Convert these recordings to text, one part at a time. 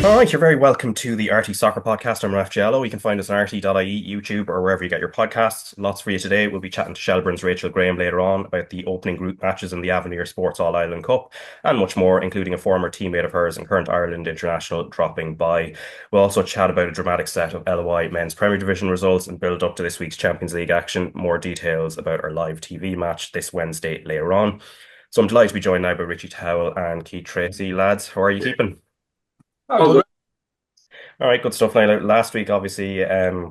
All right, you're very welcome to the RTÉ Soccer Podcast. I'm Raf Diallo. You can find us on RT.ie, YouTube, or wherever you get your podcasts. Lots for you today. We'll be chatting to Shelbourne's Rachel Graham later on about the opening group matches in the Avenir Sports All-Ireland Cup and much more, including a former teammate of hers and current Ireland international dropping by. We'll also chat about a dramatic set of LOI men's Premier Division results and build up to this week's Champions League action. More details about our live TV match this Wednesday later on. So I'm delighted to be joined now by Richie Towell and Keith Treacy. Lads, how are you keeping? Oh, good. All right, good stuff. Now, last week, obviously,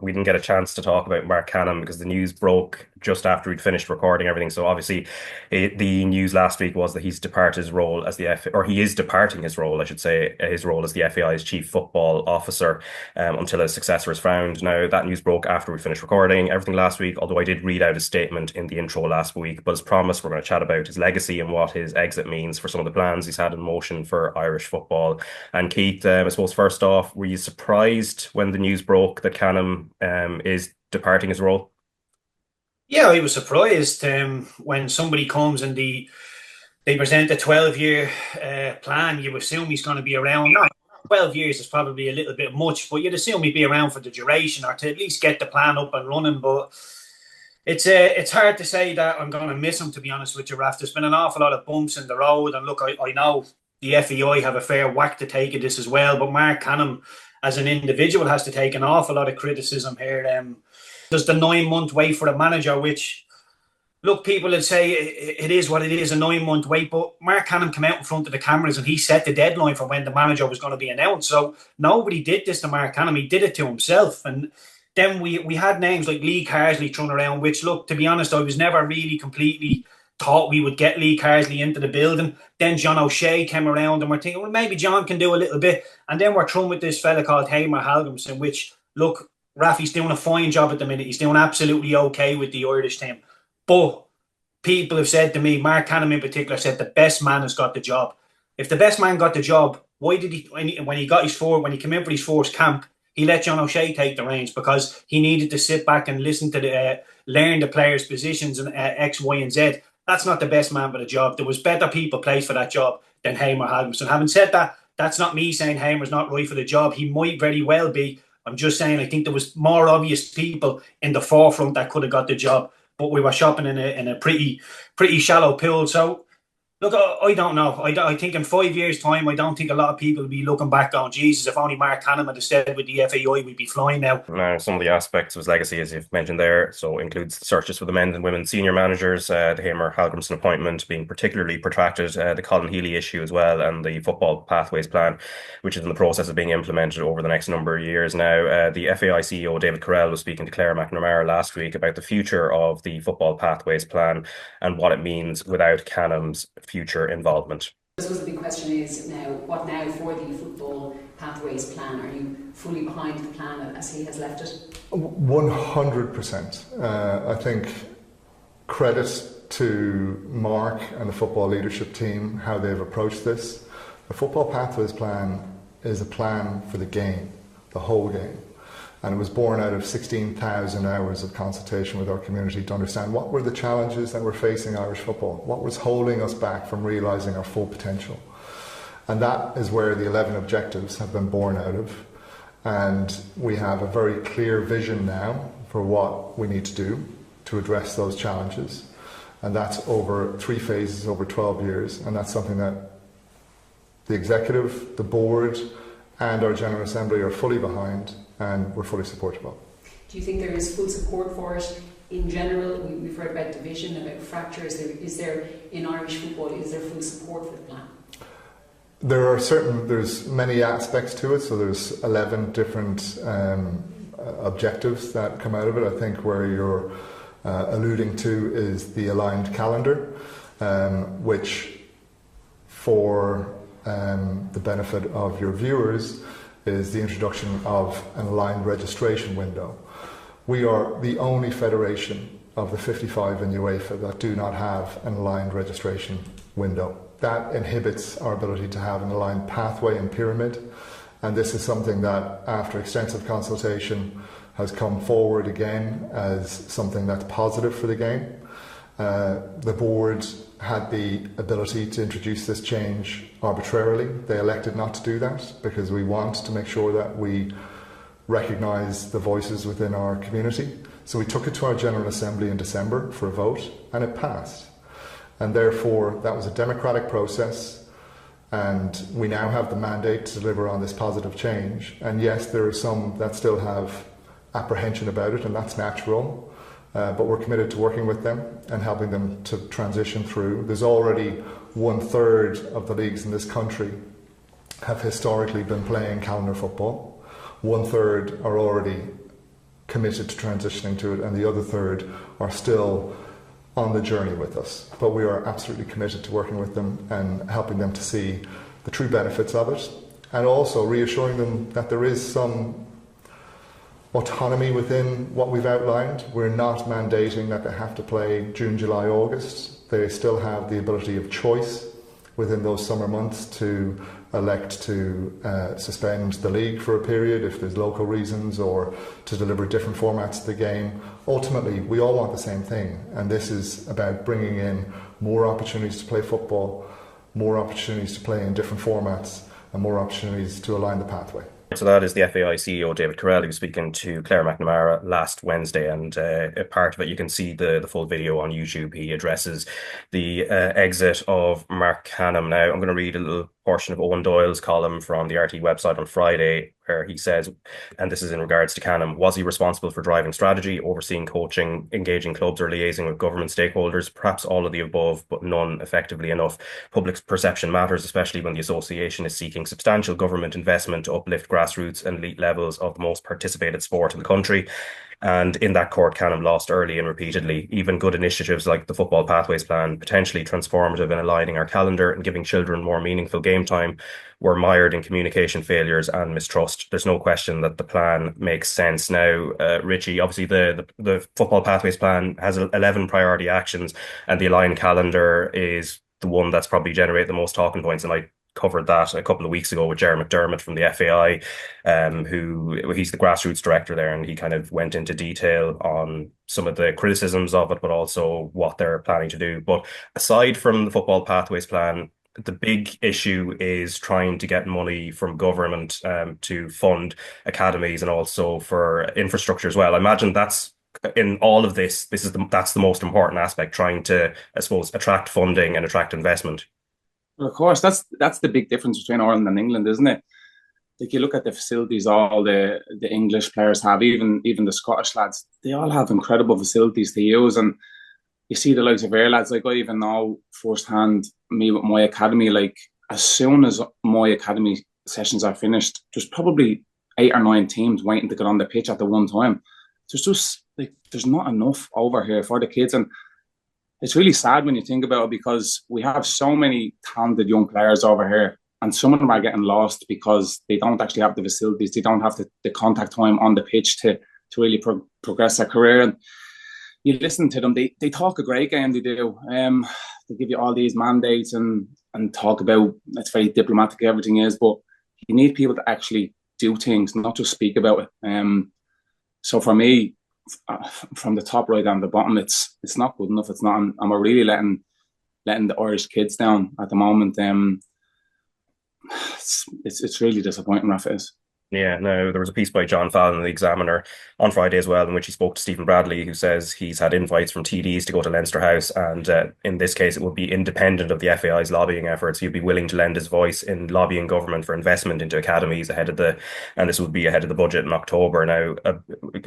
we didn't get a chance to talk about Marc Canham because the news broke just after we'd finished recording everything. So obviously, the news last week was that he's departed his role as or he is departing his role, I should say, his role as the FAI's chief football officer until a successor is found. Now, that news broke after we finished recording everything last week, although I did read out a statement in the intro last week. But as promised, we're going to chat about his legacy and what his exit means for some of the plans he's had in motion for Irish football. And Keith, I suppose first off, were you surprised when the news broke that Canham is departing his role? Yeah, I was surprised when somebody comes and they present a 12-year plan. You assume he's going to be around. Not 12 years is probably a little bit much, but you'd assume he'd be around for the duration or to at least get the plan up and running. But it's hard to say that I'm going to miss him, to be honest with you, Raf. There's been an awful lot of bumps in the road. And look, I know the FAI have a fair whack to take at this as well, but Marc Canham as an individual has to take an awful lot of criticism here. There's the 9-month wait for a manager, which, look, people would say it is what it is, a 9-month wait, but Marc Canham came out in front of the cameras and he set the deadline for when the manager was going to be announced. So nobody did this to Marc Canham. He did it to himself. And then we had names like Lee Carsley thrown around, which, look, to be honest, I was never really completely thought we would get Lee Carsley into the building. Then John O'Shea came around and we're thinking, well, maybe John can do a little bit. And then we're thrown with this fella called Heimir Hallgrímsson, which, look, Rafi's doing a fine job at the minute. He's doing absolutely okay with the Irish team. But people have said to me, Marc Canham in particular, said the best man has got the job. If the best man got the job, why did he, when he came in for his first camp, he let John O'Shea take the reins because he needed to sit back and listen to learn the players' positions and X, Y, and Z. That's not the best man for the job. There was better people placed for that job than Heimir Hallgrímsson. Having said that, that's not me saying Heimer's not right for the job. He might very well be. I'm just saying I think there was more obvious people in the forefront that could have got the job, but we were shopping in a pretty shallow pool. So, look, I don't know. I think in 5 years' time, I don't think a lot of people will be looking back on, Jesus, if only Marc Canham had stayed with the FAI, we'd be flying now. Now, some of the aspects of his legacy, as you've mentioned there, so includes searches for the men's and women's senior managers, the Heimir Hallgrímsson appointment being particularly protracted, the Colin Healy issue as well, and the football pathways plan, which is in the process of being implemented over the next number of years now. The FAI CEO, David Carrell, was speaking to Claire McNamara last week about the future of the football pathways plan and what it means without Canham's future involvement. I suppose the big question is now, what now for the football pathways plan? Are you fully behind the plan as he has left it? 100%. I think credit to Marc and the football leadership team, how they've approached this. The football pathways plan is a plan for the game, the whole game. And it was born out of 16,000 hours of consultation with our community to understand what were the challenges that were facing Irish football, what was holding us back from realising our full potential. And that is where the 11 objectives have been born out of. And we have a very clear vision now for what we need to do to address those challenges. And that's over 3 phases, over 12 years. And that's something that the executive, the board, and our General Assembly are fully behind, and we're fully supportive of. Do you think there is full support for it in general? We've heard about division, about fractures. Is there in Irish football, is there full support for the plan? There's many aspects to it, so there's 11 different objectives that come out of it. I think where you're alluding to is the aligned calendar, which for the benefit of your viewers is the introduction of an aligned registration window. We are the only federation of the 55 in UEFA that do not have an aligned registration window. That inhibits our ability to have an aligned pathway and pyramid, and this is something that, after extensive consultation, has come forward again as something that's positive for the game. The board had the ability to introduce this change arbitrarily. They elected not to do that because we want to make sure that we recognise the voices within our community. So we took it to our General Assembly in December for a vote, and it passed. And therefore, that was a democratic process, and we now have the mandate to deliver on this positive change. And yes, there are some that still have apprehension about it, and that's natural. But we're committed to working with them and helping them to transition through. There's already 1/3 of the leagues in this country have historically been playing calendar football. 1/3 are already committed to transitioning to it, and the other third are still on the journey with us. But we are absolutely committed to working with them and helping them to see the true benefits of it, and also reassuring them that there is some autonomy within what we've outlined. We're not mandating that they have to play June, July, August. They still have the ability of choice within those summer months to elect to suspend the league for a period if there's local reasons, or to deliver different formats to the game. Ultimately, we all want the same thing, and this is about bringing in more opportunities to play football, more opportunities to play in different formats, and more opportunities to align the pathway. So that is the FAI CEO, David Carrell, who was speaking to Claire McNamara last Wednesday, and a part of it, you can see the full video on YouTube. He addresses the exit of Marc Canham. Now, I'm going to read a little portion of Owen Doyle's column from the RTÉ website on Friday, where he says, and this is in regards to Canham, was he responsible for driving strategy, overseeing coaching, engaging clubs, or liaising with government stakeholders? Perhaps all of the above, but none effectively enough. Public perception matters, especially when the association is seeking substantial government investment to uplift grassroots and elite levels of the most participated sport in the country. And in that court, Canham lost early and repeatedly. Even good initiatives like the Football Pathways Plan, potentially transformative in aligning our calendar and giving children more meaningful game time, were mired in communication failures and mistrust. There's no question that the plan makes sense now. Richie, obviously the Football Pathways Plan has 11 priority actions, and the aligned calendar is the one that's probably generated the most talking points. And I covered that a couple of weeks ago with Jerry McDermott from the FAI, who he's the grassroots director there, and he kind of went into detail on some of the criticisms of it, but also what they're planning to do. But aside from the Football Pathways Plan, the big issue is trying to get money from government to fund academies and also for infrastructure as well. I imagine that's in all of this. That's the most important aspect, trying to, I suppose, attract funding and attract investment. Well, of course, that's the big difference between Ireland and England, isn't it? Like, you look at the facilities all the English players have, even the Scottish lads, they all have incredible facilities to use. And you see the likes of our lads, like I even know firsthand, me with my academy, like as soon as my academy sessions are finished, there's probably 8 or 9 teams waiting to get on the pitch at the one time. There's just like, there's not enough over here for the kids. And it's really sad when you think about it, because we have so many talented young players over here, and some of them are getting lost because they don't actually have the facilities. They don't have the contact time on the pitch to really progress their career. And you listen to them, they talk a great game, they do. They give you all these mandates and talk about, it's very diplomatic, everything is, but you need people to actually do things, not just speak about it. So for me, from the top right down the bottom, it's not good enough. It's not, and we're really letting the Irish kids down at the moment. It's really disappointing, Raf, it is. Yeah, no, there was a piece by John Fallon in the Examiner on Friday as well, in which he spoke to Stephen Bradley, who says he's had invites from TDs to go to Leinster House, and in this case it would be independent of the FAI's lobbying efforts. He'd be willing to lend his voice in lobbying government for investment into academies and this would be ahead of the budget in October. Now,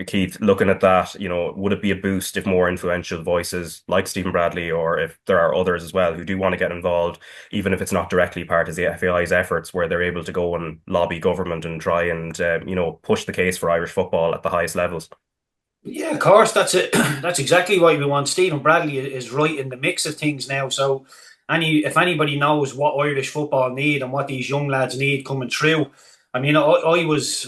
Keith, looking at that, would it be a boost if more influential voices like Stephen Bradley, or if there are others as well who do want to get involved, even if it's not directly part of the FAI's efforts, where they're able to go and lobby government and try and push the case for Irish football at the highest levels? Yeah, of course, that's it. That's exactly what we want. Stephen Bradley is right in the mix of things now. So, if anybody knows what Irish football need and what these young lads need coming through, I mean, I was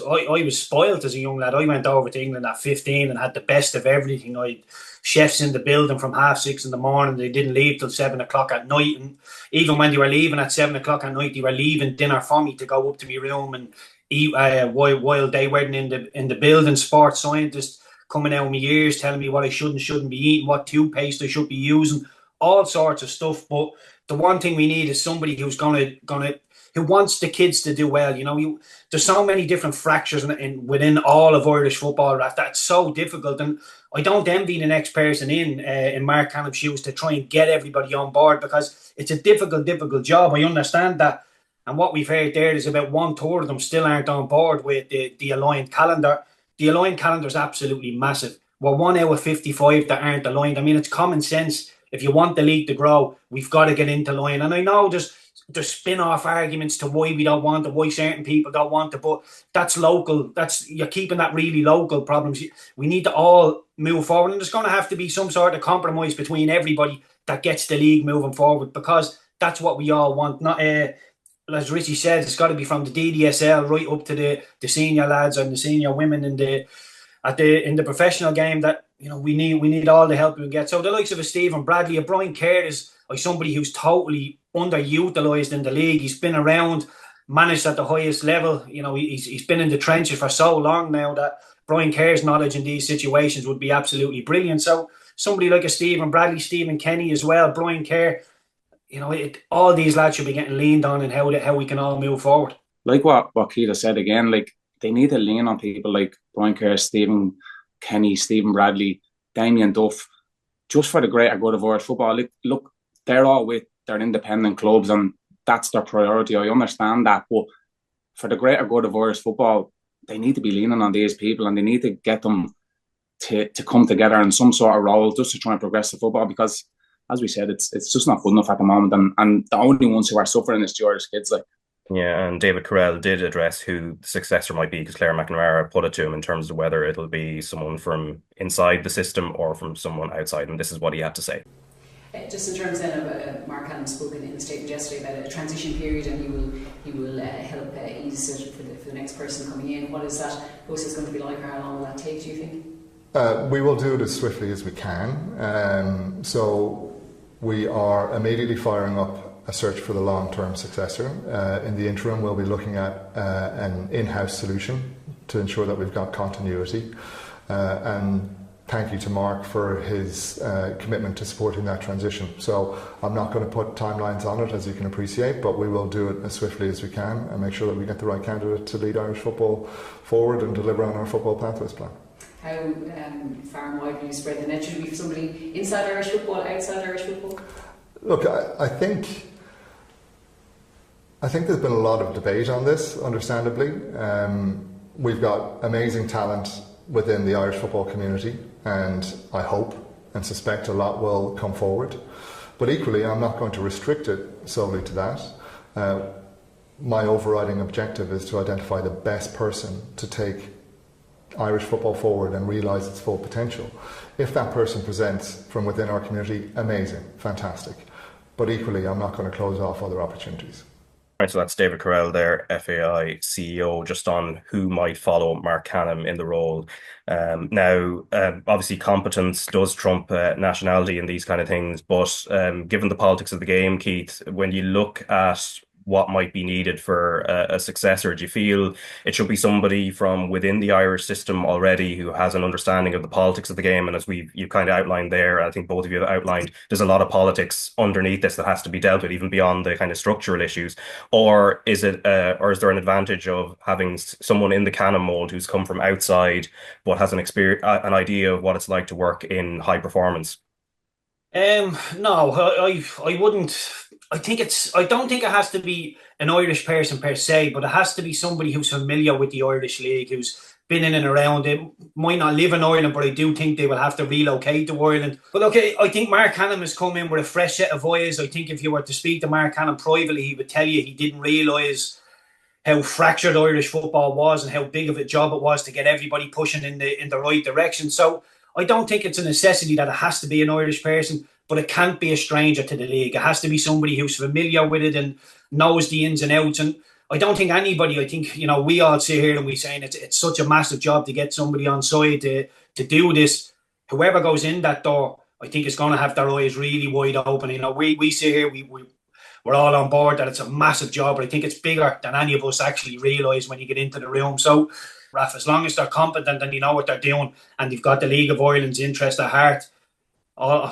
spoiled as a young lad. I went over to England at 15 and had the best of everything. I had chefs in the building from 6:30 in the morning. They didn't leave till 7 o'clock at night, and even when they were leaving at 7 o'clock at night, they were leaving dinner for me to go up to my room and eat while they weren't in the building. Sports scientists coming out of my ears, telling me what I should and shouldn't be eating, what toothpaste I should be using, all sorts of stuff. But the one thing we need is somebody who's who wants the kids to do well. There's so many different fractures within all of Irish football, Raf, that's so difficult. And I don't envy the next person in Marc Canham's shoes to try and get everybody on board, because it's a difficult job. I understand that. And what we've heard there is about 1/3 of them still aren't on board with the aligned calendar. The aligned calendar is absolutely massive. We're 1 out of 55 that aren't aligned. I mean, it's common sense. If you want the league to grow, we've got to get into line. And I know there's spin-off arguments to why we don't want it, why certain people don't want it, but that's local. You're keeping that really local problems. We need to all move forward, and there's going to have to be some sort of compromise between everybody that gets the league moving forward, because that's what we all want. Not as Richie said, it's got to be from the DDSL right up to the senior lads and the senior women in the professional game. That we need all the help we can get. So the likes of a Stephen Bradley, a Brian Kerr is somebody who's totally underutilised in the league. He's been around, managed at the highest level. He's been in the trenches for so long now that Brian Kerr's knowledge in these situations would be absolutely brilliant. So somebody like a Stephen Bradley, Stephen Kenny as well, Brian Kerr, all these lads should be getting leaned on, and how we can all move forward. Like what Keith has said again, like they need to lean on people like Brian Kerr, Stephen Kenny, Stephen Bradley, Damien Duff, just for the greater good of Irish football. Look, they're all with their independent clubs, and that's their priority. I understand that, but for the greater good of Irish football, they need to be leaning on these people, and they need to get them to come together in some sort of role just to try and progress the football, because, as we said, it's just not good enough at the moment, and the only ones who are suffering is the Irish kids. Yeah, and David Carell did address who the successor might be, because Claire McNamara put it to him in terms of whether it'll be someone from inside the system or from someone outside, and this is what he had to say. Just in terms then of Marc Canham spoke in the statement yesterday about a transition period, and he will help ease it for the next person coming in. What is that process going to be like, or how long will that take, do you think? We will do it as swiftly as we can. So we are immediately firing up a search for the long-term successor. In the interim, we'll be looking at an in-house solution to ensure that we've got continuity. And thank you to Marc for his commitment to supporting that transition. So I'm not going to put timelines on it, as you can appreciate, but we will do it as swiftly as we can and make sure that we get the right candidate to lead Irish football forward and deliver on our football pathways plan. How far and wide will you spread the net? Should it be for somebody inside Irish football, outside Irish football? Look, I think there's been a lot of debate on this, understandably. We've got amazing talent within the Irish football community, and I hope and suspect a lot will come forward. But equally, I'm not going to restrict it solely to that. My overriding objective is to identify the best person to take Irish football forward and realise its full potential. If that person presents from within our community, amazing, fantastic. But equally, I'm not going to close off other opportunities. Right, so that's David Carell there, FAI CEO, just on who might follow Marc Canham in the role. Now, obviously, competence does trump nationality and these kind of things, but given the politics of the game, Keith, when you look at what might be needed for a successor, do you feel it should be somebody from within the Irish system already who has an understanding of the politics of the game? And as you kind of outlined there, I think both of you have outlined, there's a lot of politics underneath this that has to be dealt with, even beyond the kind of structural issues. Or is there an advantage of having someone in the Canham mold who's come from outside but has an idea of what it's like to work in high performance? No, I wouldn't. I don't think it has to be an Irish person per se, but it has to be somebody who's familiar with the Irish league, who's been in and around it. Might not live in Ireland, but I do think they will have to relocate to Ireland. But okay, I think Marc Canham has come in with a fresh set of eyes. I think if you were to speak to Marc Canham privately, he would tell you he didn't realise how fractured Irish football was and how big of a job it was to get everybody pushing in the right direction. So I don't think it's a necessity that it has to be an Irish person, but it can't be a stranger to the league. It has to be somebody who's familiar with it and knows the ins and outs. And I don't think anybody, I think, we all sit here and we're saying it's such a massive job to get somebody on side to do this. Whoever goes in that door, I think is going to have their eyes really wide open. We sit here, we're all on board that it's a massive job, but I think it's bigger than any of us actually realise when you get into the room. So Raf. As long as they're competent and you know what they're doing and they've got the League of Ireland's interest at heart,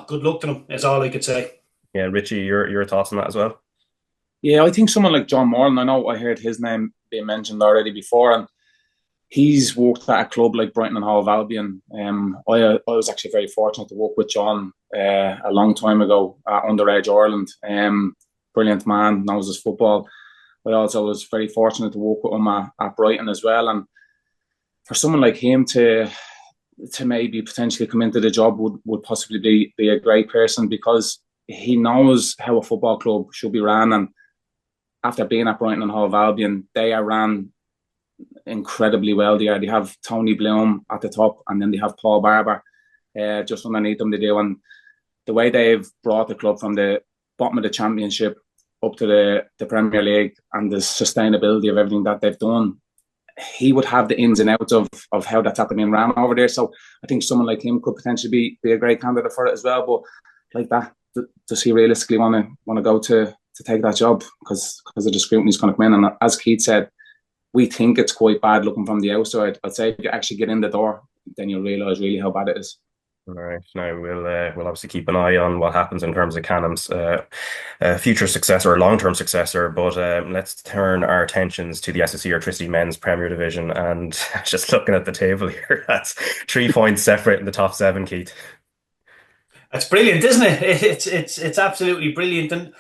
good luck to them, is all I could say. Yeah, Richie, your thoughts on that as well? Yeah, I think someone like John Moran, I know I heard his name being mentioned already before, and he's worked at a club like Brighton and Hove Albion. I was actually very fortunate to work with John a long time ago at Underage Ireland. Brilliant man, knows his football. I also was very fortunate to work with him at Brighton as well. And for someone like him to maybe potentially come into the job would possibly be a great person, because he knows how a football club should be ran. And after being at Brighton and Hove Albion, they are ran incredibly well there. They have Tony Bloom at the top, and then they have Paul Barber just underneath them. They do, and the way they've brought the club from the bottom of the Championship up to the Premier League, and the sustainability of everything that they've done, he would have the ins and outs of how that's happening and ran over there. So I think someone like him could potentially be a great candidate for it as well. But like that, does he realistically want to go to take that job because of the scrutiny's going to come in? And as Keith said, we think it's quite bad looking from the outside. I'd say if you actually get in the door, then you'll realise really how bad it is. All right. Now we'll obviously keep an eye on what happens in terms of Canham's future successor or long-term successor. But let's turn our attentions to the SSE Airtricity Men's Premier Division. And just looking at the table here, that's 3 points separate in the top 7, Keith. That's brilliant, isn't it? It's absolutely brilliant. And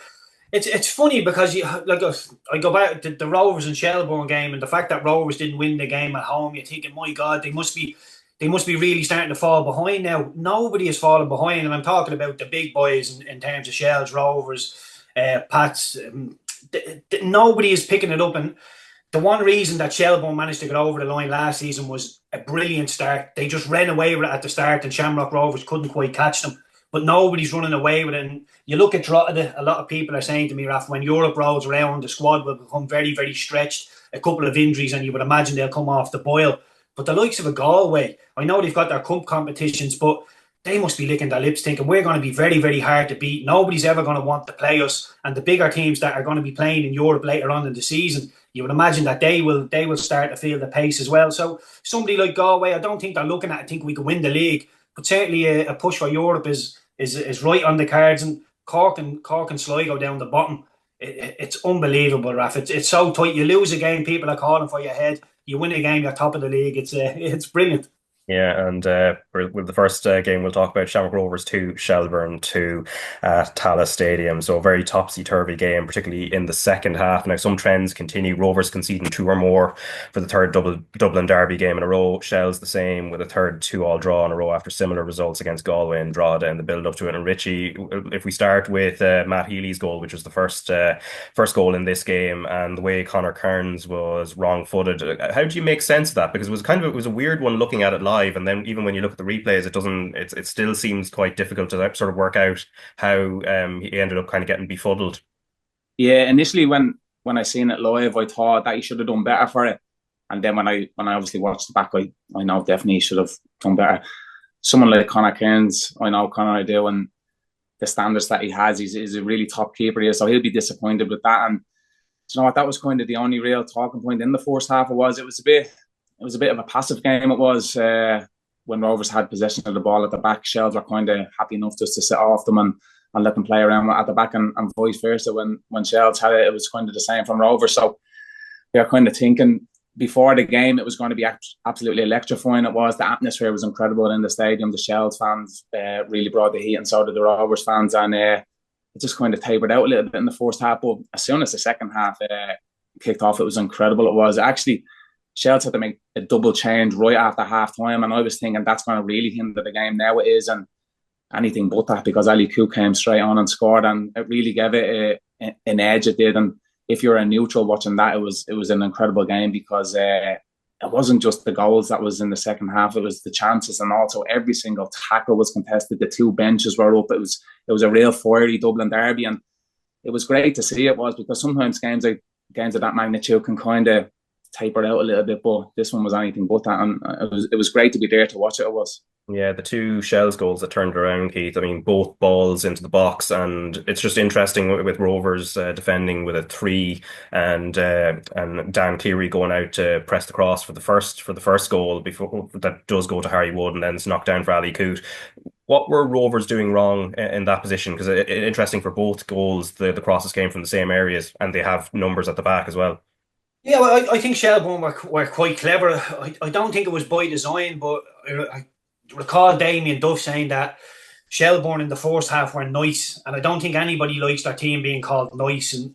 it's funny because I go back to the Rovers and Shelbourne game, and the fact that Rovers didn't win the game at home, you're thinking, my God, they must be really starting to fall behind now. Nobody is falling behind, and I'm talking about the big boys in terms of Shells, Rovers, Pats. Nobody is picking it up, and the one reason that Shelbourne managed to get over the line last season was a brilliant start. They just ran away with it at the start, and Shamrock Rovers couldn't quite catch them. But nobody's running away with it. And you look at Drogheda, a lot of people are saying to me, Raf, when Europe rolls around, the squad will become very, very stretched. A couple of injuries, and you would imagine they'll come off the boil. But the likes of a Galway, I know they've got their cup competitions, but they must be licking their lips thinking we're going to be very, very hard to beat. Nobody's ever going to want to play us. And the bigger teams that are going to be playing in Europe later on in the season, you would imagine that they will start to feel the pace as well. So somebody like Galway, I don't think they're looking at it, think we can win the league. But certainly a push for Europe is right on the cards. And Cork and Sligo down the bottom. It's unbelievable, Raf. It's so tight. You lose a game, people are calling for your head. You win a game, you're top of the league. It's brilliant. Yeah, and with the first game, we'll talk about Shamrock Rovers 2, Shelbourne 2 at Tallaght Stadium. So a very topsy-turvy game, particularly in the second half. Now, some trends continue. Rovers conceding 2 or more for the third Dublin Derby game in a row. Shells the same with a third 2-all draw in a row after similar results against Galway and Drogheda in the build-up to it. And Richie, if we start with Matt Healy's goal, which was the first goal in this game, and the way Conor Kearns was wrong-footed, how do you make sense of that? Because it was a weird one looking at it live. And then even when you look at the replays, it still seems quite difficult to sort of work out how he ended up kind of getting befuddled. Yeah, initially when I seen it live, I thought that he should have done better for it. And then when I obviously watched the back, I know definitely he should have done better. Someone like Conor Kearns, I know Conor I do, and the standards that he has, he's a really top keeper here, so he'll be disappointed with that. And you know what, that was kind of the only real talking point in the first half. It was a bit of a passive game. It was when Rovers had possession of the ball at the back. Shells were kind of happy enough just to sit off them and let them play around at the back, and vice versa. When Shells had it, it was kind of the same from Rovers. So we were kind of thinking before the game it was going to be absolutely electrifying. It was. The atmosphere was incredible in the stadium. The Shells fans really brought the heat, and so did the Rovers fans. And it just kind of tapered out a little bit in the first half. But as soon as the second half kicked off, it was incredible. It was actually. Shells had to make a double change right after half time, and I was thinking that's going to really hinder the game. Now it is, and anything but that, because Ali Coo came straight on and scored, and it really gave it an edge. It did, and if you're a neutral watching that, it was an incredible game, because it wasn't just the goals that was in the second half; it was the chances, and also every single tackle was contested. The 2 benches were up. It was a real fiery Dublin derby, and it was great to see. It was, because sometimes games of that magnitude can kind of tapered out a little bit, but this one was anything but that, and it was great to be there to watch it. It was. Yeah, the two Shells goals that turned around, Keith. I mean, both balls into the box, and it's just interesting with Rovers defending with a three, and Dan Cleary going out to press the cross for the first goal before that does go to Harry Wood, and then it's knocked down for Ali Coote. What were Rovers doing wrong in that position? Because interesting for both goals, the crosses came from the same areas, and they have numbers at the back as well. Yeah, well, I think Shelbourne were quite clever. I don't think it was by design, but I recall Damien Duff saying that Shelbourne in the first half were nice, and I don't think anybody likes their team being called nice. And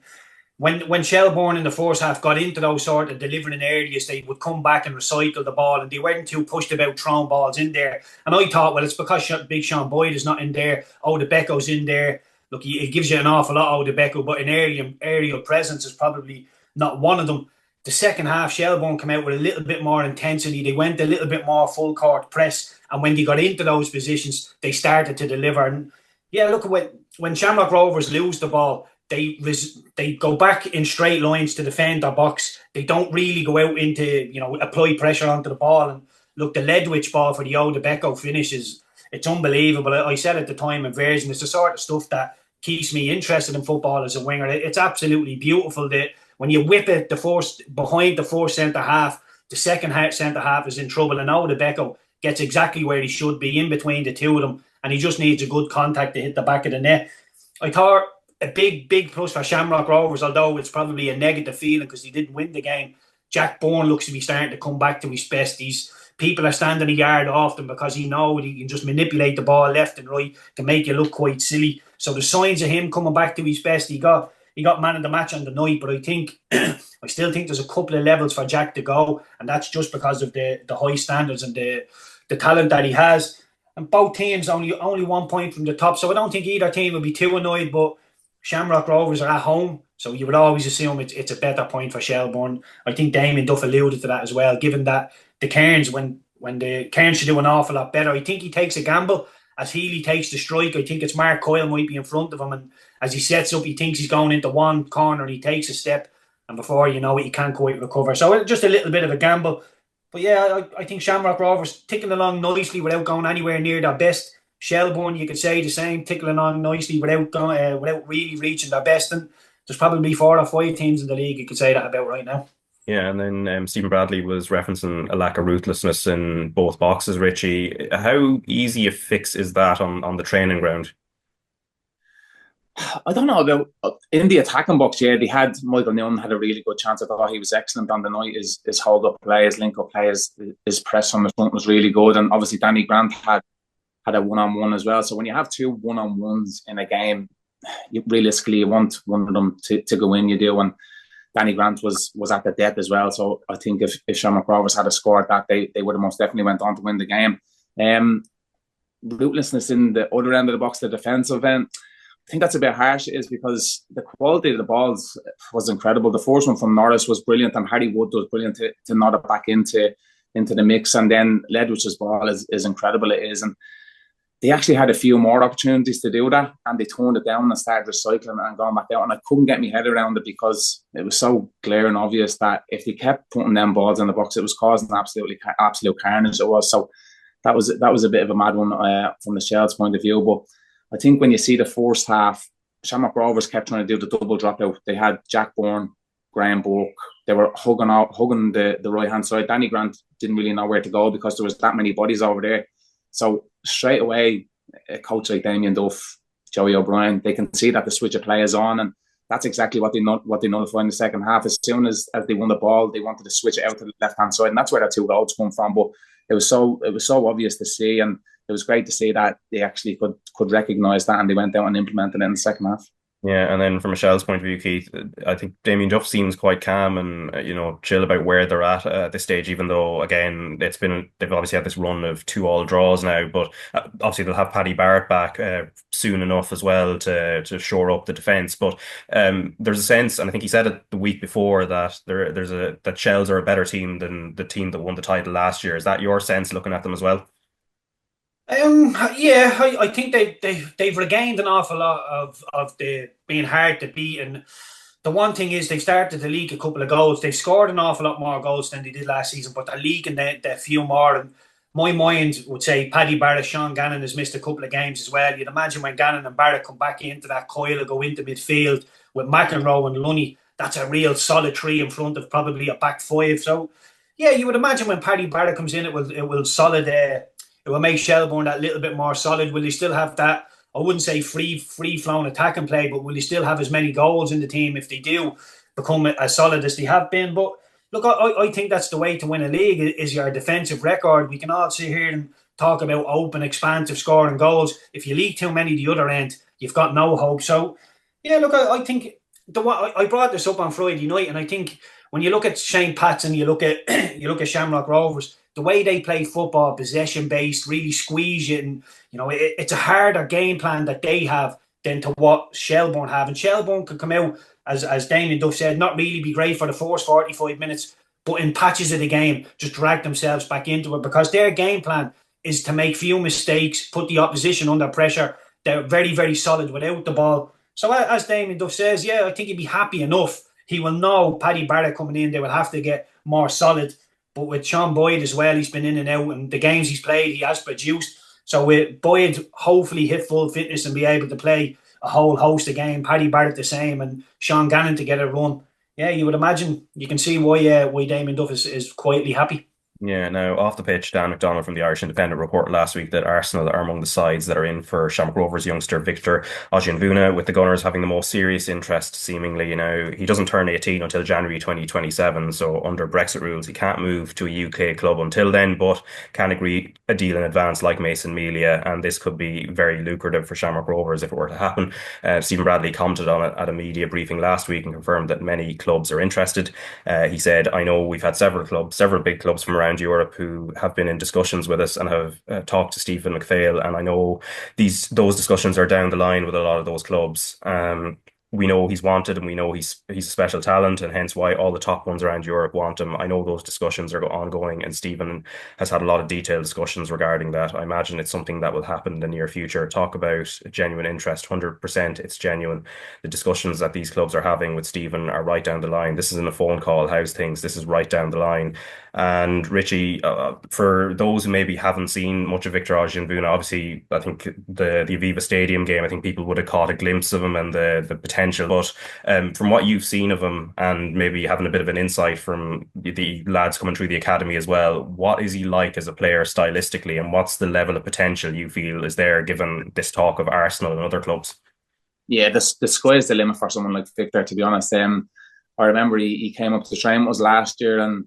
when Shelbourne in the first half got into those sort of delivering areas, they would come back and recycle the ball, and they weren't too pushed about throwing balls in there. And I thought, well, it's because Big Sean Boyd is not in there. Odebecko's in there. Look, it gives you an awful lot, Odebecko, but in aerial presence is probably not one of them. The second half, Shelbourne came out with a little bit more intensity. They went a little bit more full court press, and when they got into those positions, they started to deliver. And yeah, look at when Shamrock Rovers lose the ball, they go back in straight lines to defend their box. They don't really go out into, apply pressure onto the ball. And look, the Ledwich ball for the Odebecko finish it's unbelievable. I said at the time in version, it's the sort of stuff that keeps me interested in football as a winger. It's absolutely beautiful that when you whip it behind the first centre half, the second centre half is in trouble, and Odebecko gets exactly where he should be, in between the two of them, and he just needs a good contact to hit the back of the net. I thought a big plus for Shamrock Rovers, although it's probably a negative feeling because he didn't win the game. Jack Bourne looks to be starting to come back to his best. These people are standing a yard off them because he knows he can just manipulate the ball left and right to make you look quite silly. So the signs of him coming back to his best, he got man of the match on the night, but I think I still think there's a couple of levels for Jack to go, and that's just because of the high standards and the talent that he has. And both teams only 1 point from the top, so I don't think either team will be too annoyed. But Shamrock Rovers are at home, so you would always assume it's a better point for Shelbourne. I think Damien Duff alluded to that as well, given that the Cairns, when the Cairns should do an awful lot better. I think he takes a gamble as Healy takes the strike. I think it's Mark Coyle might be in front of him, and as he sets up, he thinks he's going into one corner and he takes a step, and before you know it, he can't quite recover. So just a little bit of a gamble. But yeah, I think Shamrock Rovers ticking along nicely without going anywhere near their best. Shelbourne, you could say the same, ticking along nicely without really reaching their best. And there's probably 4 or 5 teams in the league you could say that about right now. Yeah, and then Stephen Bradley was referencing a lack of ruthlessness in both boxes, Richie. How easy a fix is that on the training ground? I don't know about in the attacking box. Yeah, they had Michael Nunn had a really good chance. I thought he was excellent on the night. His hold up play, his link up play, his press on the front was really good. And obviously Danny Grant had a 1-on-1 as well. So when you have 2 1-on-1s in a game, realistically you want one of them to go in. You do, and Danny Grant was at the depth as well. So I think if Shamrock Rovers had a scored that, they would have most definitely went on to win the game. Ruthlessness in the other end of the box, the defensive end. I think that's a bit harsh, it is, because the quality of the balls was incredible. The first one from Norris was brilliant, and Harry Wood was brilliant to nod it back into the mix. And then Ledwich's ball is incredible, it is. And they actually had a few more opportunities to do that, and they toned it down and started recycling and going back out. And I couldn't get my head around it because it was so clear and obvious that if they kept putting them balls in the box, it was causing absolute carnage. It was. So that was a bit of a mad one from the Shells' point of view. But I think when you see the first half, Shamrock Rovers kept trying to do the double dropout. They had Jack Bourne, Graham Burke. They were hugging the right hand side. Danny Grant didn't really know where to go because there was that many bodies over there. So straight away, a coach like Damien Duff, Joey O'Brien, they can see that the switch of play is on, and that's exactly what they notified in the second half. As soon as they won the ball, they wanted to switch it out to the left hand side, and that's where the 2 goals come from. But it was so obvious to see, and it was great to see that they actually could recognise that, and they went out and implemented it in the second half. Yeah, and then from a Shell's point of view, Keith, I think Damien Duff seems quite calm and chill about where they're at this stage. Even though, again, they've obviously had this run of 2 all draws now, but obviously they'll have Paddy Barrett back soon enough as well to shore up the defence. But there's a sense, and I think he said it the week before, that that Shells are a better team than the team that won the title last year. Is that your sense looking at them as well? Yeah, I think they've regained an awful lot of the being hard to beat, and the one thing is they've started to leak a couple of goals. They've scored an awful lot more goals than they did last season, but they're leaking the few more. And my mind would say Paddy Barrett, Sean Gannon has missed a couple of games as well. You'd imagine when Gannon and Barrett come back into that coil, go into midfield with McEnroe and Lunny, that's a real solid three in front of probably a back five. So, yeah, you would imagine when Paddy Barrett comes in, it will solid. It will make Shelbourne that little bit more solid. Will he still have that? I wouldn't say free flowing attack and play, but will he still have as many goals in the team if they do become as solid as they have been? But look, I think that's the way to win a league is your defensive record. We can all sit here and talk about open, expansive scoring goals. If you leak too many the other end, you've got no hope. So, yeah, look, I think I brought this up on Friday night, and I think when you look at Shane Patson, you look at Shamrock Rovers, the way they play football, possession based, really squeeze you, and it's a harder game plan that they have than to what Shelbourne have. And Shelbourne could come out, as Damien Duff said, not really be great for the first 45 minutes, but in patches of the game, just drag themselves back into it because their game plan is to make few mistakes, put the opposition under pressure. They're very, very solid without the ball. So as Damien Duff says, yeah, I think he'd be happy enough. He will know Paddy Barrett coming in, they will have to get more solid. But with Sean Boyd as well, he's been in and out, and the games he's played, he has produced. So with Boyd hopefully hit full fitness and be able to play a whole host of games, Paddy Barrett the same, and Sean Gannon to get a run. Yeah, you would imagine, you can see why Damien Duff is quietly happy. Yeah, now off the pitch, Dan McDonald from the Irish Independent reported last week that Arsenal are among the sides that are in for Shamrock Rovers youngster Victor Ozhianvuna, with the Gunners having the most serious interest, seemingly. He doesn't turn 18 until January 2027, so under Brexit rules, he can't move to a UK club until then, but can agree a deal in advance like Mason Melia, and this could be very lucrative for Shamrock Rovers if it were to happen. Stephen Bradley commented on it at a media briefing last week and confirmed that many clubs are interested. He said, I know we've had several big clubs from around Europe who have been in discussions with us and have talked to Stephen McPhail, and I know those discussions are down the line with a lot of those clubs. We know he's wanted, and we know he's a special talent, and hence why all the top ones around Europe want him. I know those discussions are ongoing, and Stephen has had a lot of detailed discussions regarding that. I imagine it's something that will happen in the near future. Talk about genuine interest, 100%, it's genuine. The discussions that these clubs are having with Stephen are right down the line. This isn't a phone call, how's things? This is right down the line. And Richie, for those who maybe haven't seen much of Victor Ozhianvuna, obviously, I think the Aviva Stadium game, I think people would have caught a glimpse of him and the potential. But from what you've seen of him, and maybe having a bit of an insight from the lads coming through the academy as well, what is he like as a player stylistically, and what's the level of potential you feel is there given this talk of Arsenal and other clubs? Yeah, the sky's the limit for someone like Victor, to be honest. I remember he came up to train with us last year, and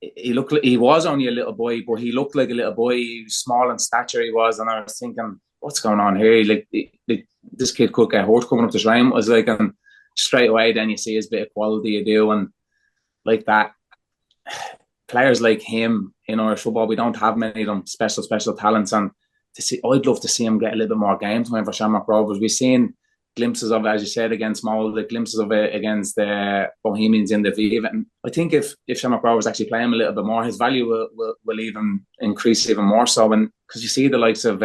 he was only a little boy, but he looked like a little boy. He was small in stature, he was, and I was thinking, what's going on here? This kid could get hurt coming up to train. It was like, and straight away then you see his bit of quality you do, and like that. Players like him in Irish football, we don't have many of them special talents, and I'd love to see him get a little bit more game time for Shamrock Rovers. We've seen glimpses of it, as you said, against Mull, the glimpses of it against the Bohemians in the Aviva. And I think if Shamrock Rovers actually play him a little bit more, his value will even increase even more so. And because you see the likes of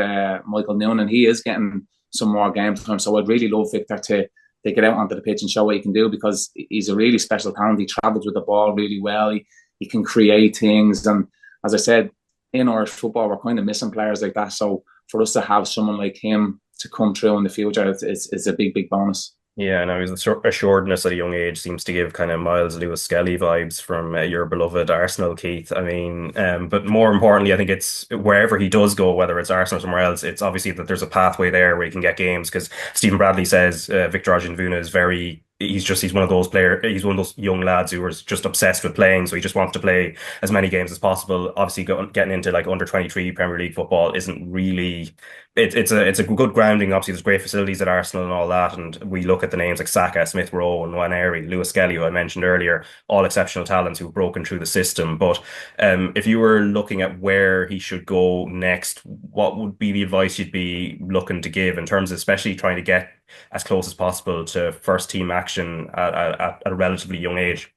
Michael Noonan, he is getting some more game time. So I'd really love Victor to get out onto the pitch and show what he can do, because he's a really special talent. He travels with the ball really well. He can create things. And as I said, in Irish football, we're kind of missing players like that. So for us to have someone like him to come through in the future, it's a big bonus. Yeah, now his assuredness at a young age seems to give kind of Miles Lewis-Skelly vibes from your beloved Arsenal, Keith. I mean, but more importantly, I think it's wherever he does go, whether it's Arsenal or somewhere else, it's obviously that there's a pathway there where he can get games, because Stephen Bradley says Victor Ozhianvuna is he's one of those players, he's one of those young lads who is just obsessed with playing, so he just wants to play as many games as possible. Obviously getting into like under 23 Premier League football isn't really, it's a good grounding. Obviously there's great facilities at Arsenal and all that, and we look at the names like Saka, Smith Rowe and Nwaneri, Lewis Skelly, who I mentioned earlier, all exceptional talents who've broken through the system. But if you were looking at where he should go next, what would be the advice you'd be looking to give in terms of especially trying to get as close as possible to first team action at a relatively young age?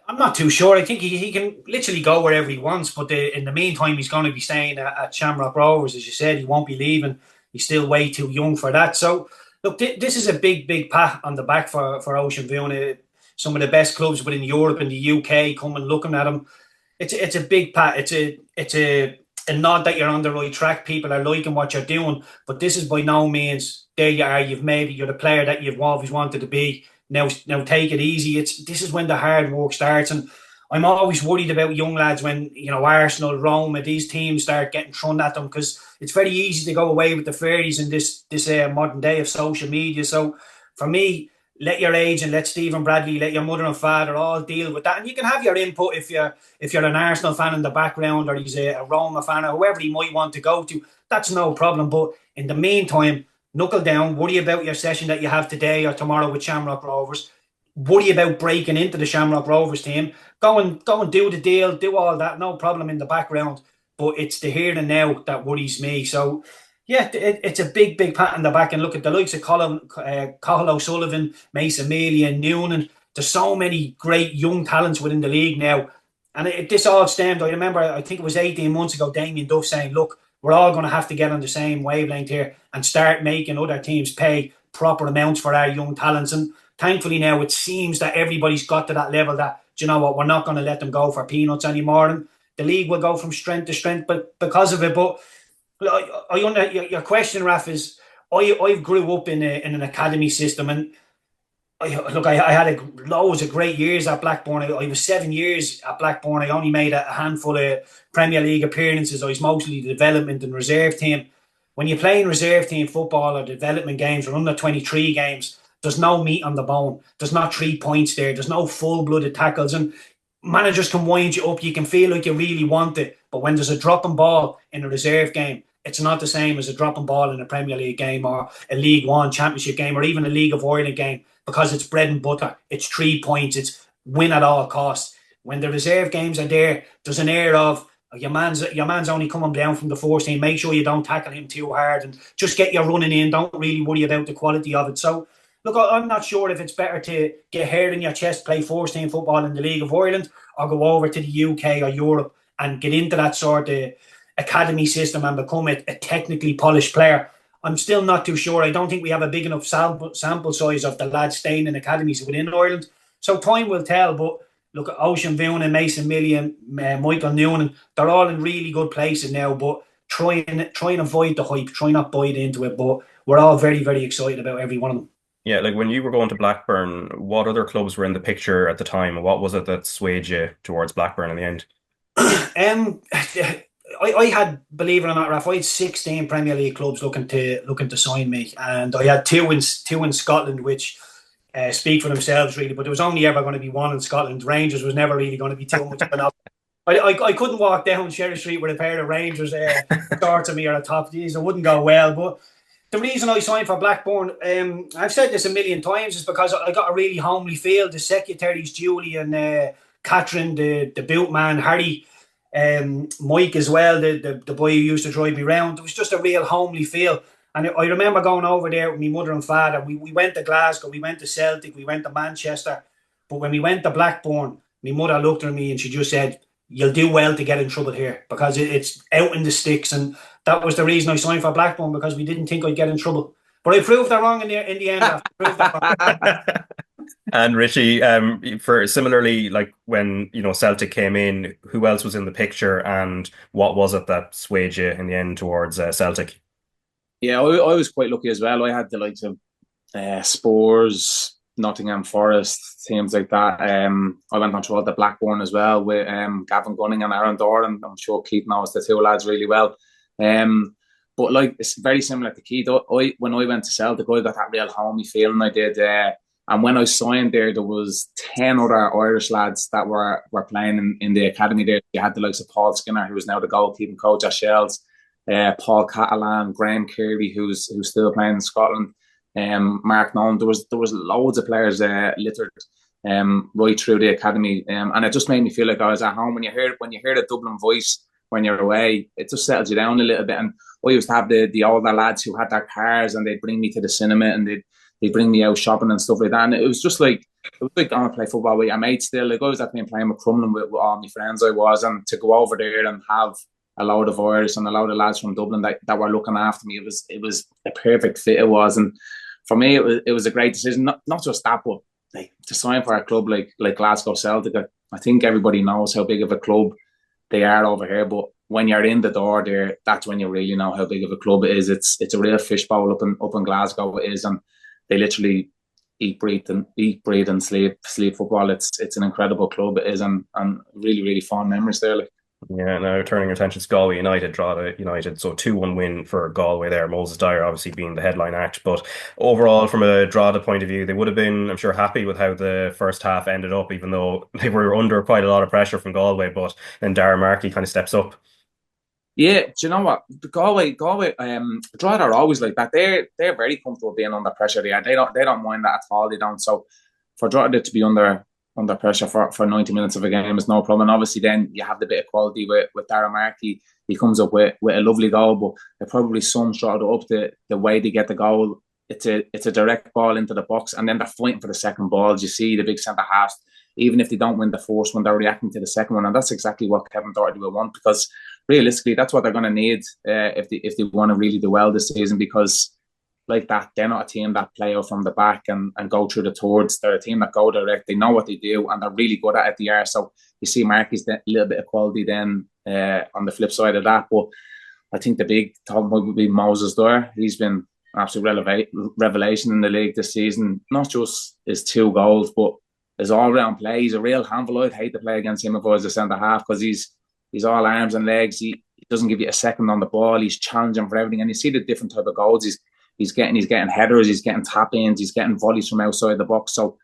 I'm not too sure. I think he can literally go wherever he wants, but in the meantime, he's going to be staying at Shamrock Rovers. As you said, he won't be leaving. He's still way too young for that. So, look, this is a big pat on the back for Ozhianvuna. Some of the best clubs within Europe and the UK coming looking at him. it's a big pat. It's a nod that you're on the right track. People are liking what you're doing, but this is by no means there you are. You're the player that you've always wanted to be. Now take it easy. This is when the hard work starts, and I'm always worried about young lads when Arsenal, Roma, these teams start getting thrown at them, because it's very easy to go away with the fairies in this modern day of social media. So for me, let your agent, let Stephen Bradley, let your mother and father all deal with that, and you can have your input if you're an Arsenal fan in the background, or he's a Roma fan, or whoever he might want to go to. That's no problem. But in the meantime, knuckle down, worry about your session that you have today or tomorrow with Shamrock Rovers. Worry about breaking into the Shamrock Rovers team. Go and do the deal, do all that, no problem in the background. But it's the here and now that worries me. So yeah, it's a big pat in the back. And look at the likes of Cahill O'Sullivan, Mason Mealy and Noonan. There's so many great young talents within the league now. And this all stemmed, I remember, I think it was 18 months ago, Damien Duff saying, look, we're all going to have to get on the same wavelength here and start making other teams pay proper amounts for our young talents. And thankfully now it seems that everybody's got to that level that, do you know what, we're not going to let them go for peanuts anymore. And the league will go from strength to strength because of it. But your question, Raf, is I grew up in an academy system, and I had loads of great years at Blackburn. I was 7 years at Blackburn. I only made a handful of Premier League appearances. I was mostly the development and reserve team. When you play in reserve team football or development games or under 23 games, there's no meat on the bone. There's not 3 points there. There's no full-blooded tackles. And managers can wind you up. You can feel like you really want it. But when there's a dropping ball in a reserve game, it's not the same as a dropping ball in a Premier League game or a League One Championship game or even a League of Ireland game, because it's bread and butter. It's 3 points. It's win at all costs. When the reserve games are there, there's an air of your man's only coming down from the first team. Make sure you don't tackle him too hard and just get your running in. Don't really worry about the quality of it. So, look, I'm not sure if it's better to get hair in your chest, play first team football in the League of Ireland, or go over to the UK or Europe and get into that sort of academy system and become a technically polished player. I'm still not too sure. I don't think we have a big enough sample size of the lads staying in academies within Ireland. So time will tell. But look at Ozhianvuna, Mason Mealy and Michael Noonan. They're all in really good places now. But try and avoid the hype. Try not bite into it. But we're all very, very excited about every one of them. Yeah, like when you were going to Blackburn, what other clubs were in the picture at the time? And what was it that swayed you towards Blackburn in the end? I had, believe it or not, Raf, I had 16 Premier League clubs looking to sign me, and I had two in Scotland, which speak for themselves really. But there was only ever going to be one in Scotland. Rangers was never really going to be too much of an option. I couldn't walk down Sherry Street with a pair of Rangers shorts of me or a top. These it wouldn't go well. But the reason I signed for Blackburn, I've said this a million times, is because I got a really homely feel. The secretaries, Julie and Catherine, the boot man, Harry, Mike as well, the boy who used to drive me around. It was just a real homely feel. And I remember going over there with my mother and father. We went to Glasgow, we went to Celtic, we went to Manchester. But when we went to Blackburn, my mother looked at me and she just said, you'll do well to get in trouble here, because it's out in the sticks. And that was the reason I signed for Blackburn, because we didn't think I'd get in trouble. But I proved that wrong in the end. And Richie, for similarly, like when Celtic came in, who else was in the picture, and what was it that swayed you in the end towards Celtic? Yeah, I was quite lucky as well. I had the likes of Spurs, Nottingham Forest, teams like that. I went on to the Blackburn as well with Gavin Gunning and Aaron Doran. I'm sure Keith knows the two lads really well. But like, it's very similar to Keith. When I went to Celtic, I got that real homey feeling. I did. And when I signed there was 10 other Irish lads that were playing in the academy there. You had the likes of Paul Skinner, who is now the goalkeeping coach at Shells, Paul Catalan, Graham Kearley, who's still playing in Scotland, Marc Canham. There was loads of players littered right through the academy, and it just made me feel like I was at home. When you hear the Dublin voice when you're away, it just settles you down a little bit. And I used to have the older lads who had their cars, and they'd bring me to the cinema, and they'd bring me out shopping and stuff like that. And it was like going to play football with your mates still. Like, I was at playing with Crumlin with all my friends I was, and to go over there and have a load of Irish and a load of lads from Dublin that were looking after me, it was a perfect fit, it was. And for me, it was a great decision. Not just that, but like, to sign for a club like Glasgow Celtic. I think everybody knows how big of a club they are over here. But when you're in the door there, that's when you really know how big of a club it is. It's a real fishbowl up in Glasgow. It is, and they literally eat, breathe, and sleep football. It's an incredible club. It is, and really, really fond memories there. Like. Yeah, now turning our attention to Galway United, Drogheda United, so 2-1 win for Galway there. Moses Dyer obviously being the headline act, but overall, from a Drogheda point of view, they would have been, I'm sure, happy with how the first half ended up, even though they were under quite a lot of pressure from Galway. But then Darren Markey kind of steps up. Yeah, do you know what? Galway, Drogheda are always like that. They're very comfortable being under pressure. They don't mind that at all. They don't. So for Drogheda to be under pressure for 90 minutes of a game is no problem. And obviously, then you have the bit of quality with Darren Markey. He comes up with a lovely goal, but they probably sums Drogheda up the way they get the goal. It's a direct ball into the box, and then they're fighting for the second ball. You see the big centre halves. Even if they don't win the first one, they're reacting to the second one, and that's exactly what Kevin Doherty will want, because realistically, that's what they're going to need if they want to really do well this season. Because like that, they're not a team that play out from the back and go through the towards. They're a team that go direct. They know what they do, and they're really good at it. They are. So you see Marky's a little bit of quality then on the flip side of that. But I think the big top would be Moses Dyer. He's been absolute revelation in the league this season. Not just his 2 goals, but his all-round play. He's a real handful. I'd hate to play against him if I was a centre-half, because he's all arms and legs. He doesn't give you a second on the ball. He's challenging for everything. And you see the different type of goals. He's getting headers, he's getting tap-ins, he's getting volleys from outside the box. So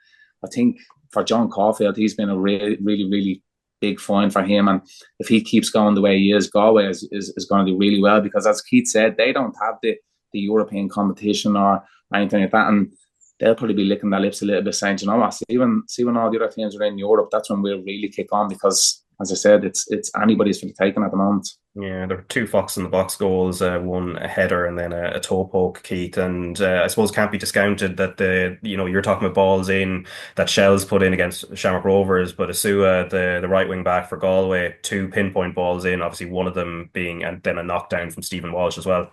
I think for John Caulfield, he's been a really, really, really big find for him. And if he keeps going the way he is, Galway is going to do really well, because as Keith said, they don't have the European competition or anything like that. And they'll probably be licking their lips a little bit, saying, you know what, see when all the other teams are in Europe, that's when we'll really kick on, because, as I said, it's anybody's for the taking at the moment. Yeah, there were 2 fox in the box goals, one a header and then a toe poke, Keith. And I suppose can't be discounted that you're talking about balls in that Shell's put in against Shamrock Rovers, but Asua, the right wing back for Galway, 2 pinpoint balls in, obviously one of them being, and then a knockdown from Stephen Walsh as well.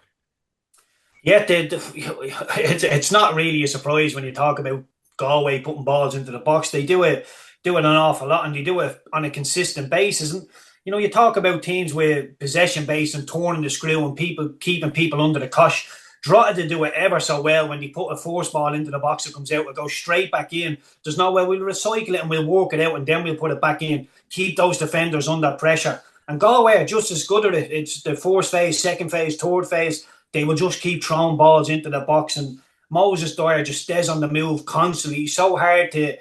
Yeah, it's not really a surprise when you talk about Galway putting balls into the box. They do it an awful lot, and they do it on a consistent basis. And you talk about teams with possession base and turning the screw and keeping people under the cosh. Drogheda do it ever so well when they put a force ball into the box that comes out. It goes straight back in. There's no way we'll recycle it and we'll work it out and then we'll put it back in. Keep those defenders under pressure. And Galway are just as good at it. It's the first phase, second phase, third phase. They will just keep throwing balls into the box, and Moses Dyer just stays on the move constantly. He's so hard to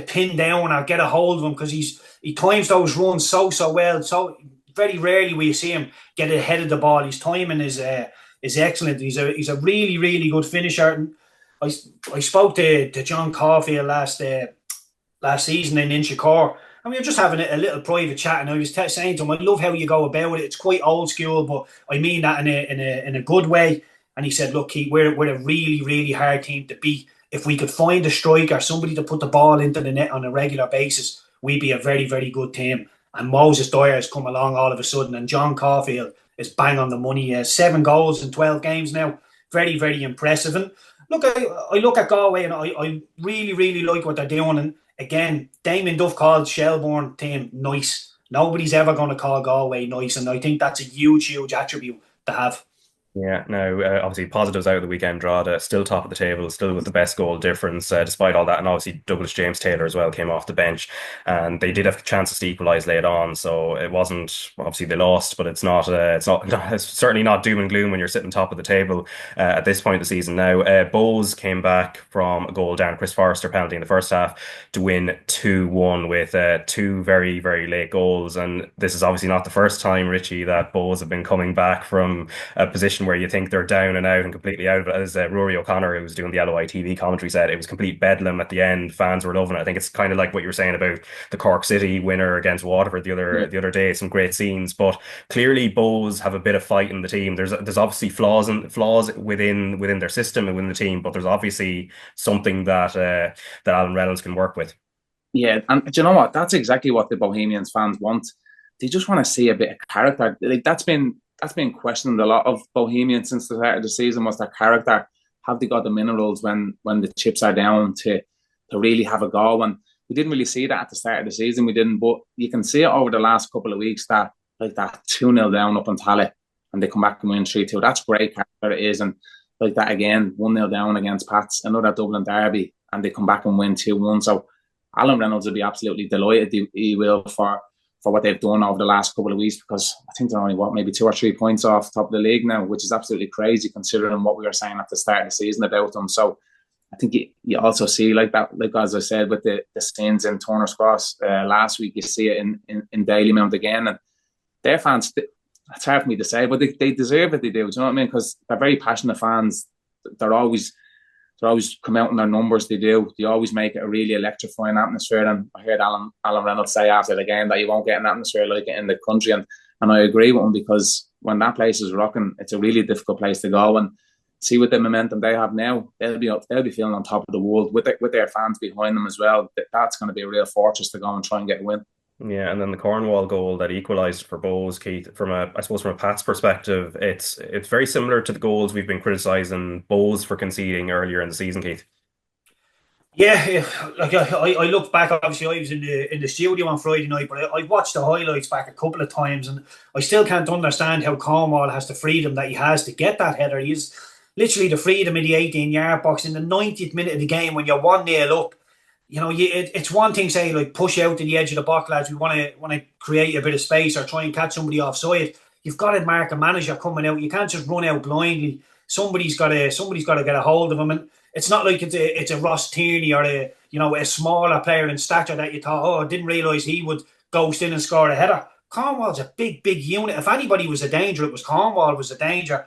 pin down or get a hold of him, because he times those runs so well. So very rarely will you see him get ahead of the ball. His timing is excellent. He's a really, really good finisher. I spoke to John Caulfield last season in Inchicore, and we were just having a little private chat, and I was saying to him, I love how you go about it. It's quite old school, but I mean that in a good way. And he said, look, Keith, we're a really, really hard team to beat. If we could find a striker, somebody to put the ball into the net on a regular basis, we'd be a very, very good team. And Moses Dyer has come along all of a sudden, and John Caulfield is bang on the money. He has 7 goals in 12 games now. Very, very impressive. And look, I look at Galway, and I really, really like what they're doing. And again, Damien Duff called Shelbourne team nice. Nobody's ever going to call Galway nice, and I think that's a huge, huge attribute to have. Yeah, now obviously positives out of the weekend. Drogheda still top of the table, still with the best goal difference despite all that, and obviously Douglas James Taylor as well came off the bench, and they did have chances to equalise late on. So it wasn't, obviously they lost, but it's certainly not doom and gloom when you're sitting top of the table at this point of the season. Now Bowes came back from a goal down, Chris Forrester penalty in the first half, to win 2-1 with 2 very, very late goals. And this is obviously not the first time, Richie, that Bowes have been coming back from a position where you think they're down and out and completely out of it. As Rory O'Connor, who was doing the LOI TV commentary, said, it was complete bedlam at the end. Fans were loving it. I think it's kind of like what you were saying about the Cork City winner against Waterford the other day. Some great scenes, but clearly Bowes have a bit of fight in the team. There's obviously flaws within their system and within the team, but there's obviously something that Alan Reynolds can work with. Yeah, and do you know what? That's exactly what the Bohemians fans want. They just want to see a bit of character. Like that's been questioned a lot of Bohemians since the start of the season, was their character. Have they got the minerals when the chips are down to really have a go? And we didn't really see that at the start of the season. We didn't, but you can see it over the last couple of weeks that like that 2-0 down up on Talley and they come back and win 3-2. That's great character it is. And like that again, 1-0 down against Pats, another Dublin derby, and they come back and win 2-1. So Alan Reynolds will be absolutely delighted. He will for what they've done over the last couple of weeks, because I think they're only, maybe 2 or 3 points off top of the league now, which is absolutely crazy considering what we were saying at the start of the season about them. So I think you also see like that, like as I said, with the scenes in Turner's Cross last week, you see it in Dalymount again. And their fans, it's hard for me to say, but they deserve it, they do. Do you know what I mean? Because they're very passionate fans. They're always come out in their numbers, they do. They always make it a really electrifying atmosphere. And I heard Alan Reynolds say after the game that you won't get an atmosphere like it in the country. And I agree with him, because when that place is rocking, it's a really difficult place to go. And see with the momentum they have now, they'll be feeling on top of the world with their fans behind them as well. That's going to be a real fortress to go and try and get a win. Yeah, and then the Cornwall goal that equalised for Bohs, Keith, from a Pat's perspective, it's very similar to the goals we've been criticising Bohs for conceding earlier in the season, Keith. Yeah, like I looked back. Obviously, I was in the studio on Friday night, but I watched the highlights back a couple of times, and I still can't understand how Cornwall has the freedom that he has to get that header. He's literally the freedom in the 18-yard box in the 90th minute of the game when you're 1-0 up. You know, it's one thing saying like push out to the edge of the box, lads. We want to create a bit of space or try and catch somebody offside. You've got to mark a manager coming out. You can't just run out blindly. Somebody's got to get a hold of him. And it's not like it's a Ross Tierney or a smaller player in stature that you thought, oh, I didn't realise he would ghost in and score a header. Cornwall's a big unit. If anybody was a danger, it was Cornwall was a danger.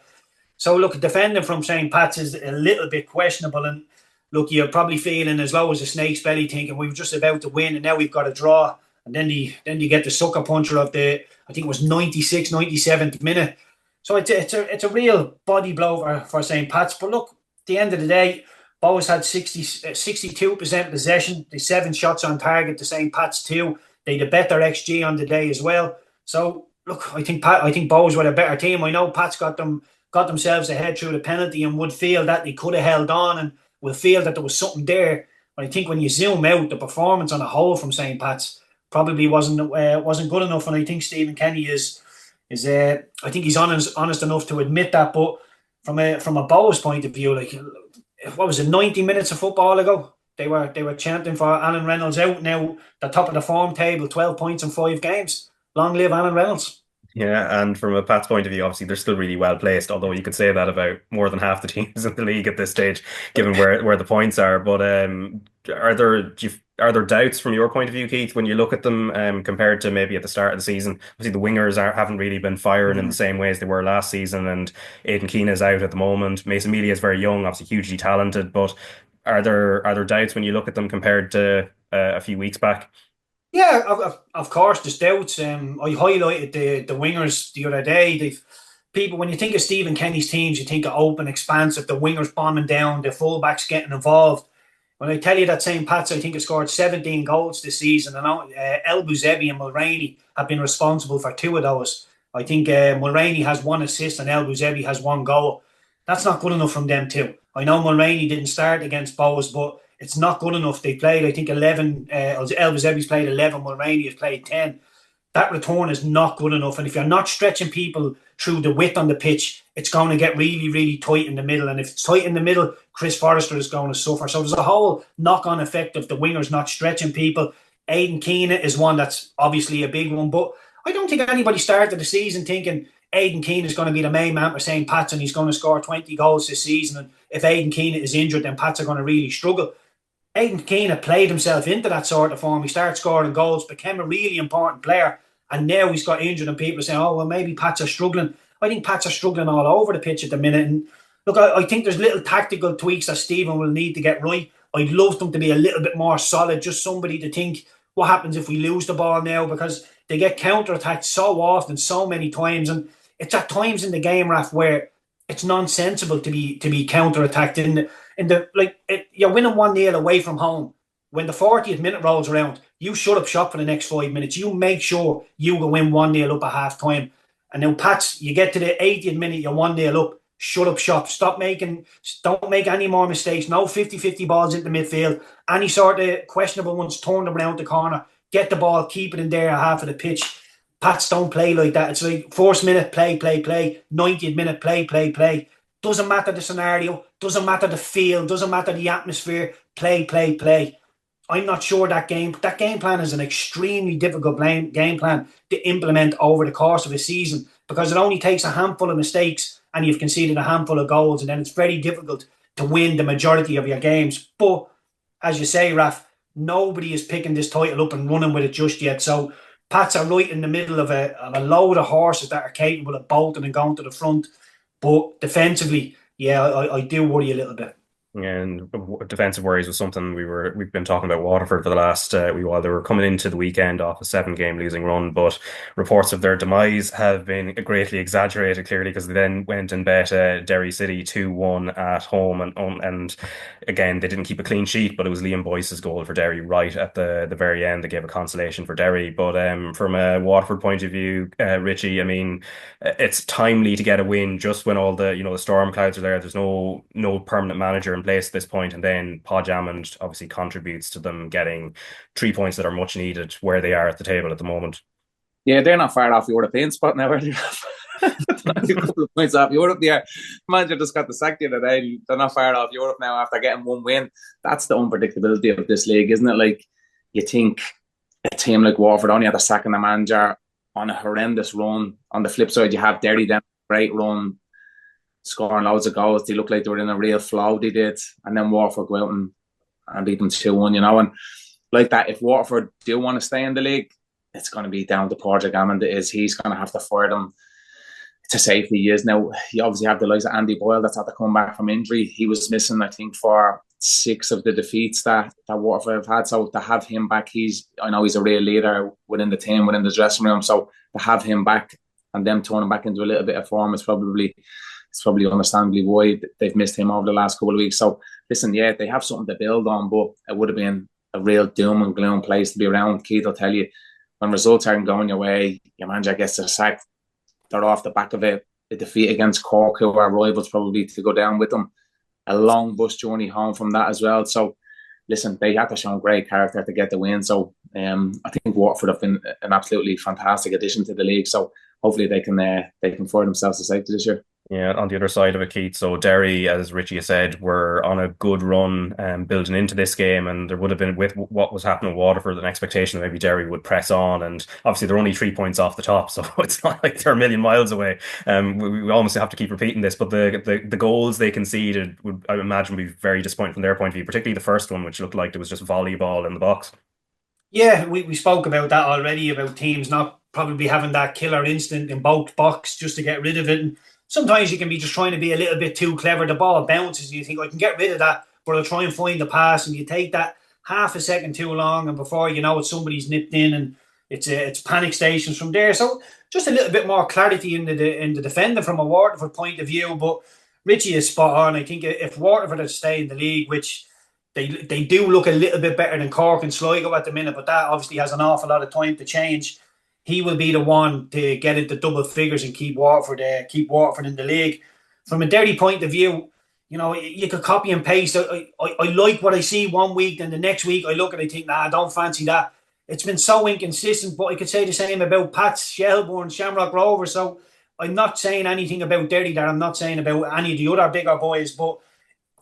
So look, defending from St. Pat's is a little bit questionable. And look, you're probably feeling as low as a snake's belly, thinking we were just about to win and now we've got a draw. And then you get the sucker puncher of I think it was 96th, 97th minute. So it's a real body blow for St. Pat's. But look, at the end of the day, Bohs had 62% possession. They 7 shots on target to St. Pat's 2. They had a better XG on the day as well. So look, I think Bohs were a better team. I know Pat's got themselves ahead through the penalty and would feel that they could have held on and will feel that there was something there. But I think when you zoom out, the performance on the whole from St. Pat's probably wasn't good enough. And I think Stephen Kenny is I think he's honest enough to admit that. But from a Bohs point of view, like what was it, 90 minutes of football ago, they were chanting for Alan Reynolds out. Now the top of the form table, 12 points in 5 games. Long live Alan Reynolds. Yeah, and from a Pat's point of view, obviously they're still really well placed, although you could say that about more than half the teams in the league at this stage, given where the points are. But are there doubts from your point of view, Keith, when you look at them compared to maybe at the start of the season? Obviously, the wingers haven't really been firing in the same way as they were last season, and Aidan Keane is out at the moment. Mason Mealy is very young, obviously hugely talented, but are there doubts when you look at them compared to a few weeks back? Yeah, of course, there's doubts. I highlighted the wingers the other day. People, when you think of Stephen Kenny's teams, you think of open, expansive, the wingers bombing down, the fullbacks getting involved. When I tell you that St. Pat's, I think, has scored 17 goals this season, and El Bouzebi and Mulraney have been responsible for 2 of those. I think Mulraney has 1 assist and El Bouzebi has 1 goal. That's not good enough from them too. I know Mulraney didn't start against Bohs, but it's not good enough. They played, I think, 11. El Bouzebi's played 11. Mulraney has played 10. That return is not good enough. And if you're not stretching people through the width on the pitch, it's going to get really, really tight in the middle. And if it's tight in the middle, Chris Forrester is going to suffer. So there's a whole knock-on effect of the wingers not stretching people. Aidan Keane is one that's obviously a big one. But I don't think anybody started the season thinking Aidan Keane is going to be the main man for St. Pat's and he's going to score 20 goals this season. And if Aidan Keane is injured, then Pats are going to really struggle. Aidan Keane played himself into that sort of form. He started scoring goals, became a really important player, and now he's got injured and people are saying, oh, well, maybe Pats are struggling. I think Pats are struggling all over the pitch at the minute. And look, I think there's little tactical tweaks that Stephen will need to get right. I'd love them to be a little bit more solid, just somebody to think, what happens if we lose the ball now? Because they get counter-attacked so often, so many times. And it's at times in the game, Raf, where it's nonsensical to be counter-attacked. You're winning 1-0 away from home. When the 40th minute rolls around, you shut up shop for the next 5 minutes. You make sure you go win 1-0 up at half time. And now Pats, you get to the 80th minute, you're 1-0 up. Shut up shop. Don't make any more mistakes. No 50-50 balls into midfield. Any sort of questionable ones, turn them around the corner. Get the ball, keep it in there at half of the pitch. Pats don't play like that. It's like first minute, play, 90th minute, play. Doesn't matter the scenario, doesn't matter the feel, doesn't matter the atmosphere, play. I'm not sure that game plan is an extremely difficult game plan to implement over the course of a season, because it only takes a handful of mistakes and you've conceded a handful of goals, and then it's very difficult to win the majority of your games. But as you say, Raf, nobody is picking this title up and running with it just yet. So Pats are right in the middle of a load of horses that are capable of bolting and going to the front. But defensively, yeah, I do worry a little bit. And defensive worries was something we've been talking about Waterford for the last wee while. They were coming into the weekend off a 7-game losing run, but reports of their demise have been greatly exaggerated, clearly, because they then went and bet Derry City 2-1 at home, and again they didn't keep a clean sheet, but it was Liam Boyce's goal for Derry right at the very end that gave a consolation for Derry. But from a Waterford point of view, Richie, I mean, it's timely to get a win just when all the the storm clouds are there. There's no permanent manager in place at this point, and then Podge Hammond obviously contributes to them getting 3 points that are much needed where they are at the table at the moment. Yeah, they're not far off the European spot now, are they? A couple of points off Europe there. Manager just got the sack the other day. They're not far off Europe now after getting one win. That's the unpredictability of this league, isn't it? Like, you think a team like Waterford only had a sack in the manager on a horrendous run. On the flip side, you have Derry down a great run, scoring loads of goals. They look like they were in a real flow, they did. And then Waterford go out and beat them 2-1, And like that, if Waterford do want to stay in the league, it's going to be down to Padraig Hammond. He's going to have to fire them to safety. He is now. You obviously have the likes of Andy Boyle that's had to come back from injury. He was missing, I think, for 6 of the defeats that Waterford have had. So to have him back, I know he's a real leader within the team, within the dressing room. So to have him back and them turning back into a little bit of form is probably understandably why they've missed him over the last couple of weeks. So listen, yeah, they have something to build on, but it would have been a real doom and gloom place to be around. Keith will tell you, when results aren't going your way, your manager gets the sack. They're off the back of it. A defeat against Cork, who are rivals probably to go down with them. A long bus journey home from that as well. So listen, they had to show great character to get the win. So I think Waterford have been an absolutely fantastic addition to the league. So hopefully they can fire themselves to safety this year. Yeah, on the other side of it, Keith, so Derry, as Richie has said, were on a good run building into this game, and there would have been, with what was happening with Waterford, an expectation that maybe Derry would press on, and obviously they're only 3 points off the top, so it's not like they're a million miles away. We almost have to keep repeating this, but the goals they conceded would, I imagine, be very disappointing from their point of view, particularly the first one, which looked like it was just volleyball in the box. Yeah, we spoke about that already, about teams not probably having that killer instinct in both box just to get rid of it. And sometimes you can be just trying to be a little bit too clever. The ball bounces and you think, I can get rid of that, but I'll try and find the pass. And you take that half a second too long, and before you know it, somebody's nipped in, and it's panic stations from there. So just a little bit more clarity in the defender from a Waterford point of view. But Richie is spot on. I think if Waterford had stayed in the league, which they do look a little bit better than Cork and Sligo at the minute, but that obviously has an awful lot of time to change. He will be the one to get into double figures and keep Waterford in the league. From a Derry point of view, you could copy and paste. I like what I see one week, and the next week I look and I think, I don't fancy that. It's been so inconsistent, but I could say the same about Pats, Shelbourne, Shamrock Rovers. So I'm not saying anything about Derry there. I'm not saying about any of the other bigger boys, but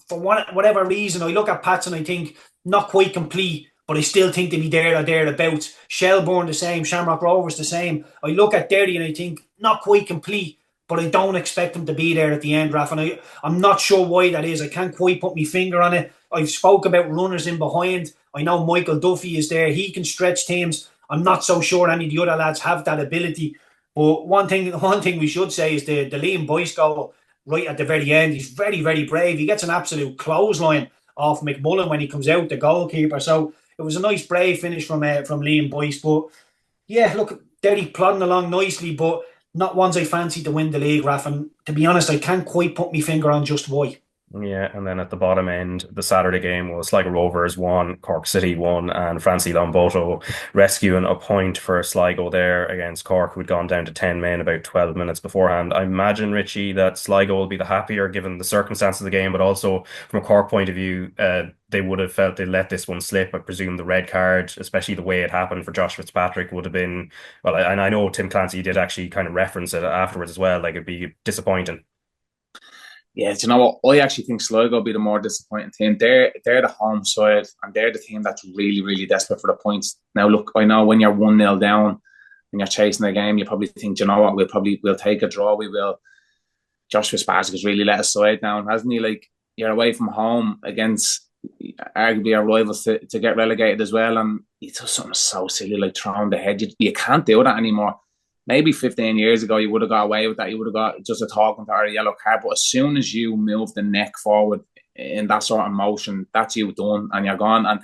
for whatever reason, I look at Pats and I think not quite complete, but I still think they'll be there or thereabouts. Shelbourne the same, Shamrock Rovers the same. I look at Derry and I think not quite complete, but I don't expect them to be there at the end, Raf. And I'm not sure why that is. I can't quite put my finger on it. I've spoke about runners in behind. I know Michael Duffy is there. He can stretch teams. I'm not so sure any of the other lads have that ability. But one thing we should say is the Liam Boyce goal right at the very end. He's very, very brave. He gets an absolute clothesline off McMullen when he comes out, the goalkeeper. So it was a nice brave finish from Liam Boyce. But yeah, look, Derry plodding along nicely, but not ones I fancy to win the league, Raf. And to be honest, I can't quite put my finger on just why. Yeah, and then at the bottom end, the Saturday game was Sligo Rovers 1, Cork City 1, and Francie Lomboto rescuing a point for Sligo there against Cork, who'd gone down to 10 men about 12 minutes beforehand. I imagine, Richie, that Sligo will be the happier given the circumstances of the game, but also from a Cork point of view, they would have felt they let this one slip. I presume the red card, especially the way it happened for Josh Fitzpatrick, would have been, well, and I know Tim Clancy did actually kind of reference it afterwards as well, like it'd be disappointing. Yeah, do you know what? I actually think Sligo will be the more disappointing team. They're the home side, and they're the team that's really, really desperate for the points. Now, look, I know when you're 1-0 down and you're chasing the game, you probably think, do you know what? We'll take a draw. We will. Josh Fitzpatrick has really let us side down, hasn't he? Like, you're away from home against arguably our rivals to get relegated as well, and he does something so silly like throwing the head. You can't do that anymore. Maybe 15 years ago, you would have got away with that. You would have got just a talking to or a yellow card. But as soon as you move the neck forward in that sort of motion, that's you done and you're gone. And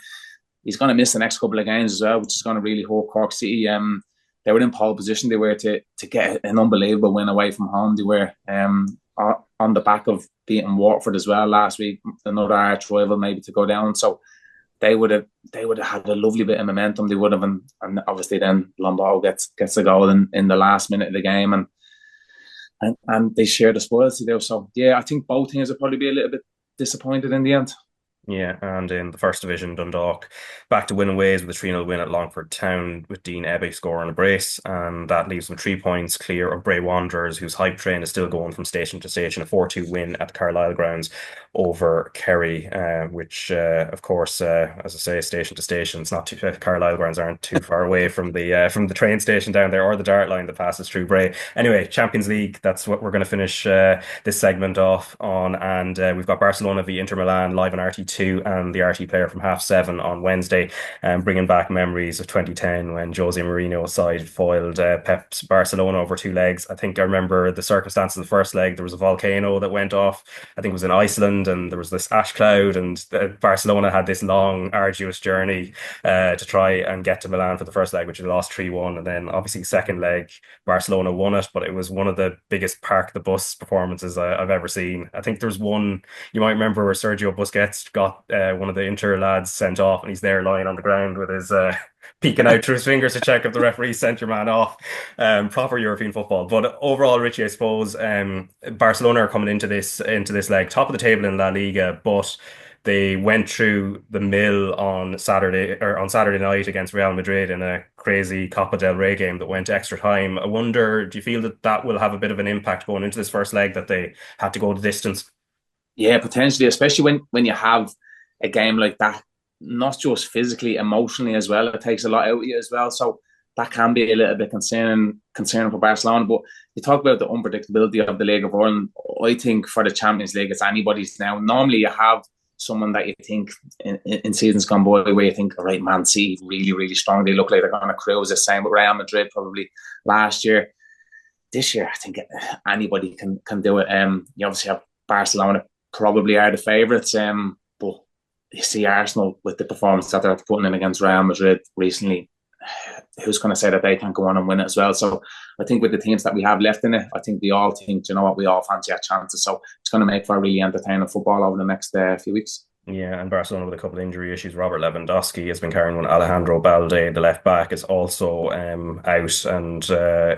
he's going to miss the next couple of games as well, which is going to really hurt Cork City. They were in pole position. They were to get an unbelievable win away from home. They were on the back of beating Watford as well last week, another arch rival maybe to go down. So they would have had a lovely bit of momentum. They would have, and obviously then Lombardo gets a goal in the last minute of the game, and they share the spoils to do. So yeah, I think both teams will probably be a little bit disappointed in the end. Yeah, and in the first division, Dundalk back to winning ways with a 3-0 win at Longford Town with Dean Ebbe scoring a brace, and that leaves them 3 points clear of Bray Wanderers, whose hype train is still going from station to station. A 4-2 win at the Carlisle grounds over Kerry, which, of course, as I say, station to station. It's not too Carlisle grounds aren't too far away from the train station down there or the Dart line that passes through Bray. Anyway, Champions League. That's what we're going to finish this segment off on, and we've got Barcelona v Inter Milan live on RTÉ2 and the RT player from 7:30 on Wednesday, bringing back memories of 2010 when Jose Mourinho's side foiled Pep's Barcelona over 2 legs. I think I remember the circumstances of the first leg. There was a volcano that went off. I think it was in Iceland, and there was this ash cloud, and Barcelona had this long, arduous journey to try and get to Milan for the first leg, which they lost 3-1. And then obviously second leg, Barcelona won it, but it was one of the biggest park the bus performances I've ever seen. I think there's one you might remember where Sergio Busquets got one of the Inter lads sent off, and he's there lying on the ground with his peeking out through his fingers to check if the referee sent your man off. Proper European football. But overall, Richie, I suppose Barcelona are coming into this leg top of the table in La Liga, but they went through the mill on Saturday night against Real Madrid in a crazy Copa del Rey game that went extra time. I wonder, do you feel that will have a bit of an impact going into this first leg, that they had to go the distance? Yeah, potentially, especially when you have a game like that, not just physically, emotionally as well. It takes a lot out of you as well. So that can be a little bit concerning for Barcelona. But you talk about the unpredictability of the League of Ireland. I think for the Champions League, it's anybody's now. Normally you have someone that you think in seasons gone by where you think, all right, Man City, really, really strong. They look like they're going to cruise. The same with Real Madrid probably last year. This year, I think anybody can do it. You obviously have Barcelona probably are the favourites, but you see Arsenal with the performance that they're putting in against Real Madrid recently. Who's going to say that they can't go on and win it as well? So I think with the teams that we have left in it, I think we all think, you know what, we all fancy our chances. So it's going to make for a really entertaining football over the next few weeks. Yeah, and Barcelona with a couple of injury issues. Robert Lewandowski has been carrying one. Alejandro Balde, the left back, is also out. And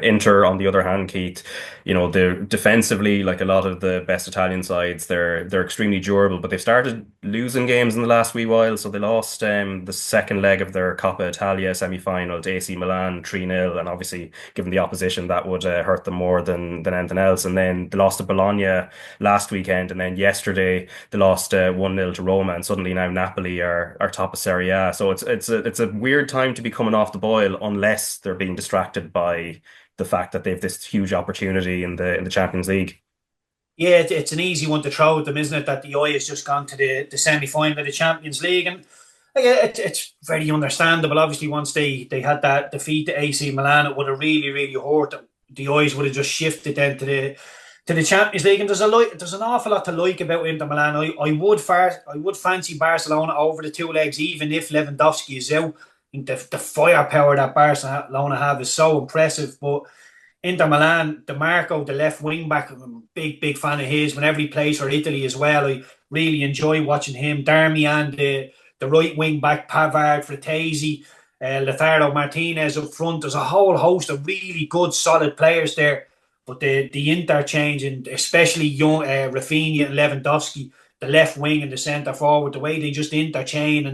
Inter, on the other hand, Keith, they're defensively, like a lot of the best Italian sides, they're extremely durable, but they've started losing games in the last wee while. So they lost the second leg of their Coppa Italia semi-final to AC Milan 3-0, and obviously, given the opposition, that would hurt them more than anything else. And then they lost to Bologna last weekend, and then yesterday they lost 1-0 to Roma, and suddenly now Napoli are top of Serie A. So it's a weird time to be coming off the boil, unless they're being distracted by the fact that they have this huge opportunity in the Champions League. Yeah, it's an easy one to throw at them, isn't it? That the eye has just gone to the semi-final of the Champions League, and it's very understandable. Obviously, once they had that defeat to AC Milan, it would have really, really hurt them. The eyes would have just shifted then to the Champions League, and there's an awful lot to like about Inter Milan. I would fancy Barcelona over the 2 legs, even if Lewandowski is out. I think the firepower that Barcelona have is so impressive. But Inter Milan, DeMarco, the left wing back, I'm a big fan of his. Whenever he plays for Italy as well, I really enjoy watching him. Darmian, the right wing back, Pavard, Fratesi, Lautaro Martinez up front. There's a whole host of really good, solid players there. But the interchange, and especially young Rafinha and Lewandowski, the left wing and the centre forward, the way they just interchange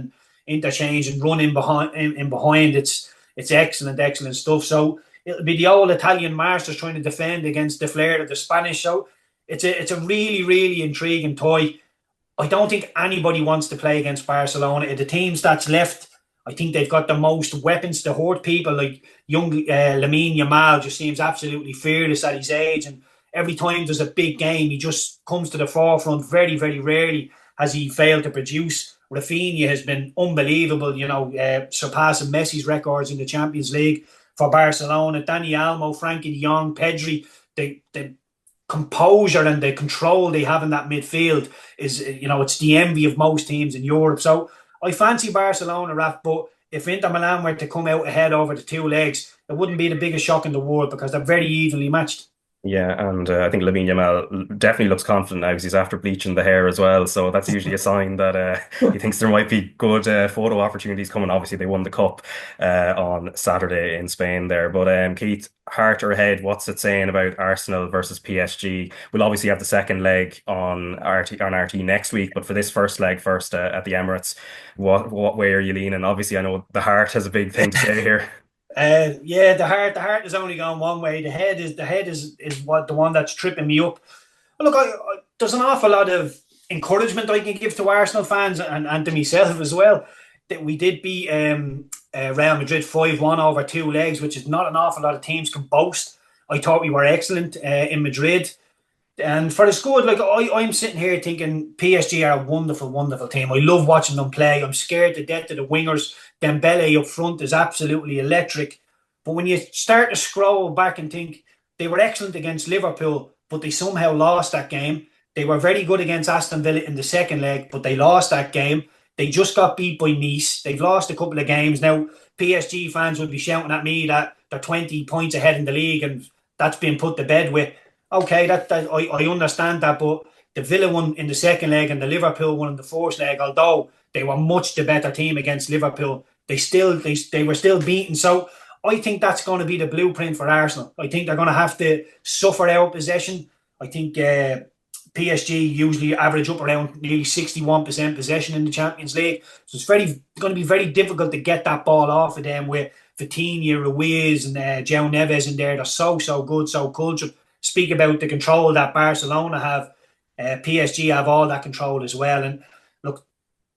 and run in behind, it's excellent stuff. So it'll be the old Italian masters trying to defend against the flair of the Spanish. So it's a really intriguing tie. I don't think anybody wants to play against Barcelona. The teams that's left, I think they've got the most weapons to hurt people. Like young Lamine Yamal just seems absolutely fearless at his age, and every time there's a big game, he just comes to the forefront. Very rarely has he failed to produce. Rafinha has been unbelievable, surpassing Messi's records in the Champions League for Barcelona. Dani Olmo, Frankie de Jong, Pedri, the composure and the control they have in that midfield is, it's the envy of most teams in Europe. So I fancy Barcelona, Raf, but if Inter Milan were to come out ahead over the two legs, it wouldn't be the biggest shock in the world because they're very evenly matched. Yeah, and I think Lamine Yamal definitely looks confident now because he's after bleaching the hair as well. So that's usually a sign that he thinks there might be good photo opportunities coming. Obviously, they won the cup on Saturday in Spain there. But Keith, heart or head, what's it saying about Arsenal versus PSG? We'll obviously have the second leg on RT next week, but for this first leg first at the Emirates, what way are you leaning? Obviously, I know the heart has a big thing to say here. The heart is only going one way. The head is what the one that's tripping me up. Look, there's an awful lot of encouragement I can give to Arsenal fans and to myself as well. That we did beat Real Madrid 5-1 over two legs, which is not an awful lot of teams can boast. I thought we were excellent in Madrid. And for the squad, I'm sitting here thinking PSG are a wonderful team. I love watching them play. I'm scared to death of the wingers. Dembele up front is absolutely electric. But when you start to scroll back and think they were excellent against Liverpool, but they somehow lost that game. They were very good against Aston Villa in the second leg, but they lost that game. They just got beat by Nice. They've lost a couple of games. Now, PSG fans would be shouting at me that they're 20 points ahead in the league and that's been put to bed with. Okay, I understand that, but the Villa one in the second leg and the Liverpool one in the first leg, although they were much the better team against Liverpool, they were still beaten. So I think that's going to be the blueprint for Arsenal. I think they're going to have to suffer out possession. I think PSG usually average up around nearly 61% possession in the Champions League. So it's going to be very difficult to get that ball off of them with Vitinha, Ruiz and João Neves in there. They're so good, so cultured. Speak about the control that Barcelona have. PSG have all that control as well. And look,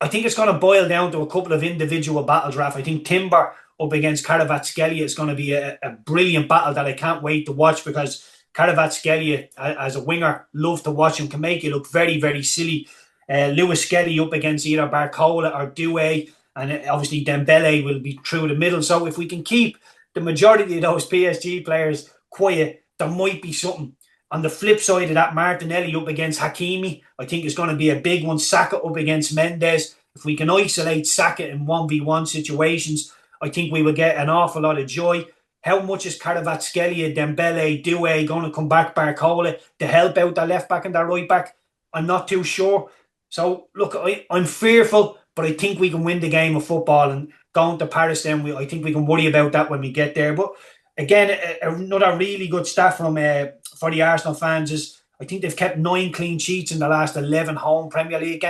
I think it's going to boil down to a couple of individual battles, Raf. I think Timber up against Kvaratskhelia is going to be a brilliant battle that I can't wait to watch because Kvaratskhelia, as a winger, love to watch him, can make you look very silly. Lewis Skelly up against either Barcola or Doué, and obviously Dembele will be through the middle. So if we can keep the majority of those PSG players quiet, there might be something. On the flip side of that, Martinelli up against Hakimi, I think is going to be a big one. Saka up against Mendes. If we can isolate Saka in 1v1 situations, I think we will get an awful lot of joy. How much is Kvaratskhelia, Dembele, Doué going to come back, Barcola, to help out the left back and the right back? I'm not too sure. So, look, I'm fearful, but I think we can win the game of football. And going to Paris then, I think we can worry about that when we get there. But again, another really good stat from for the Arsenal fans is I think they've kept 9 clean sheets in the last 11 home Premier League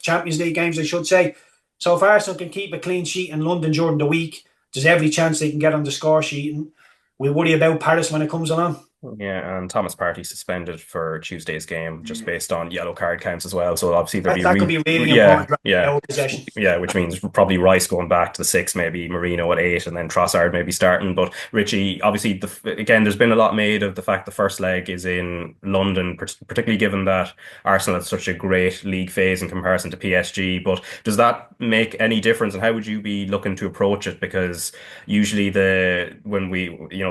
Champions League games, I should say. So if Arsenal can keep a clean sheet in London during the week, there's every chance they can get on the score sheet. And we'll worry about Paris when it comes along. Yeah, and Thomas Partey suspended for Tuesday's game just based on yellow card counts as well. So obviously that could be really important. Yeah, which means probably Rice going back to the 6, maybe Marino at 8, and then Trossard maybe starting. But Richie, obviously, again, there's been a lot made of the fact the first leg is in London, particularly given that Arsenal had such a great league phase in comparison to PSG. But does that make any difference, and how would you be looking to approach it? Because usually the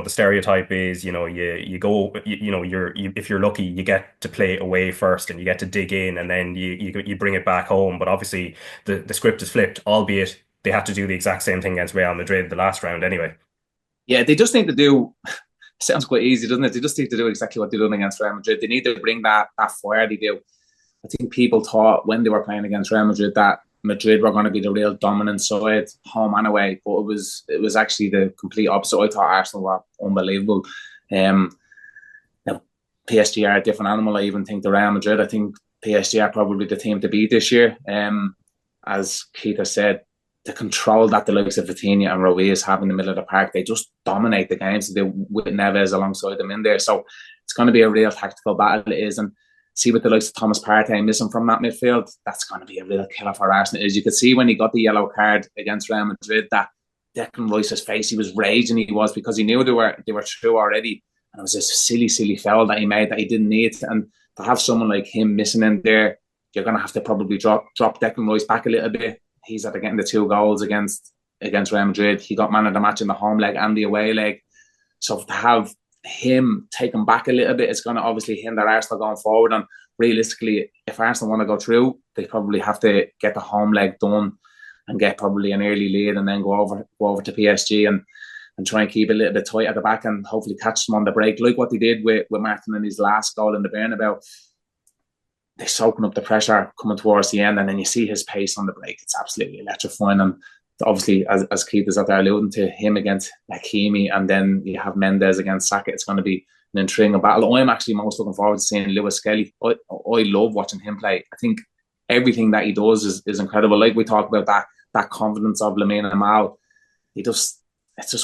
stereotype is you go, if you're lucky, you get to play away first and you get to dig in and then you bring it back home. But obviously the script is flipped, albeit they had to do the exact same thing against Real Madrid the last round anyway. Yeah, they just need to do sounds quite easy, doesn't it? They just need to do exactly what they're doing against Real Madrid. They need to bring that fire they do. I think people thought when they were playing against Real Madrid that Madrid were going to be the real dominant side, home and away, but it was actually the complete opposite. I thought Arsenal were unbelievable. Now, PSG are a different animal. I even think the Real Madrid, I think PSG are probably the team to beat this year. As Keith has said, the control that the likes of Vitinha and Ruiz have in the middle of the park, they just dominate the games with Neves alongside them in there. So it's going to be a real tactical battle, it is. And see with the likes of Thomas Partey missing from that midfield, that's going to be a real killer for Arsenal. As you could see when he got the yellow card against Real Madrid, that Declan Rice's face, he was raging, he was, because he knew they were through already. And it was a silly foul that he made that he didn't need. And to have someone like him missing in there, you're going to have to probably drop Declan Rice back a little bit. He's after getting the 2 goals against Real Madrid. He got man of the match in the home leg and the away leg. So to have him taken back a little bit, it's going to obviously hinder Arsenal going forward. And realistically, if Arsenal want to go through, they probably have to get the home leg done and get probably an early lead and then go over to PSG and try and keep a little bit tight at the back and hopefully catch them on the break, like what they did with Martin in his last goal in the Bernabeu. They're soaking up the pressure coming towards the end, and then you see his pace on the break. It's absolutely electrifying. And obviously, as Keith is out there alluding to, him against Hakimi, and then you have Mendes against Saka. It's going to be an intriguing battle. I'm actually most looking forward to seeing Lewis Skelly. I love watching him play. I think everything that he does is incredible. Like we talk about that confidence of Lamine Yamal, it just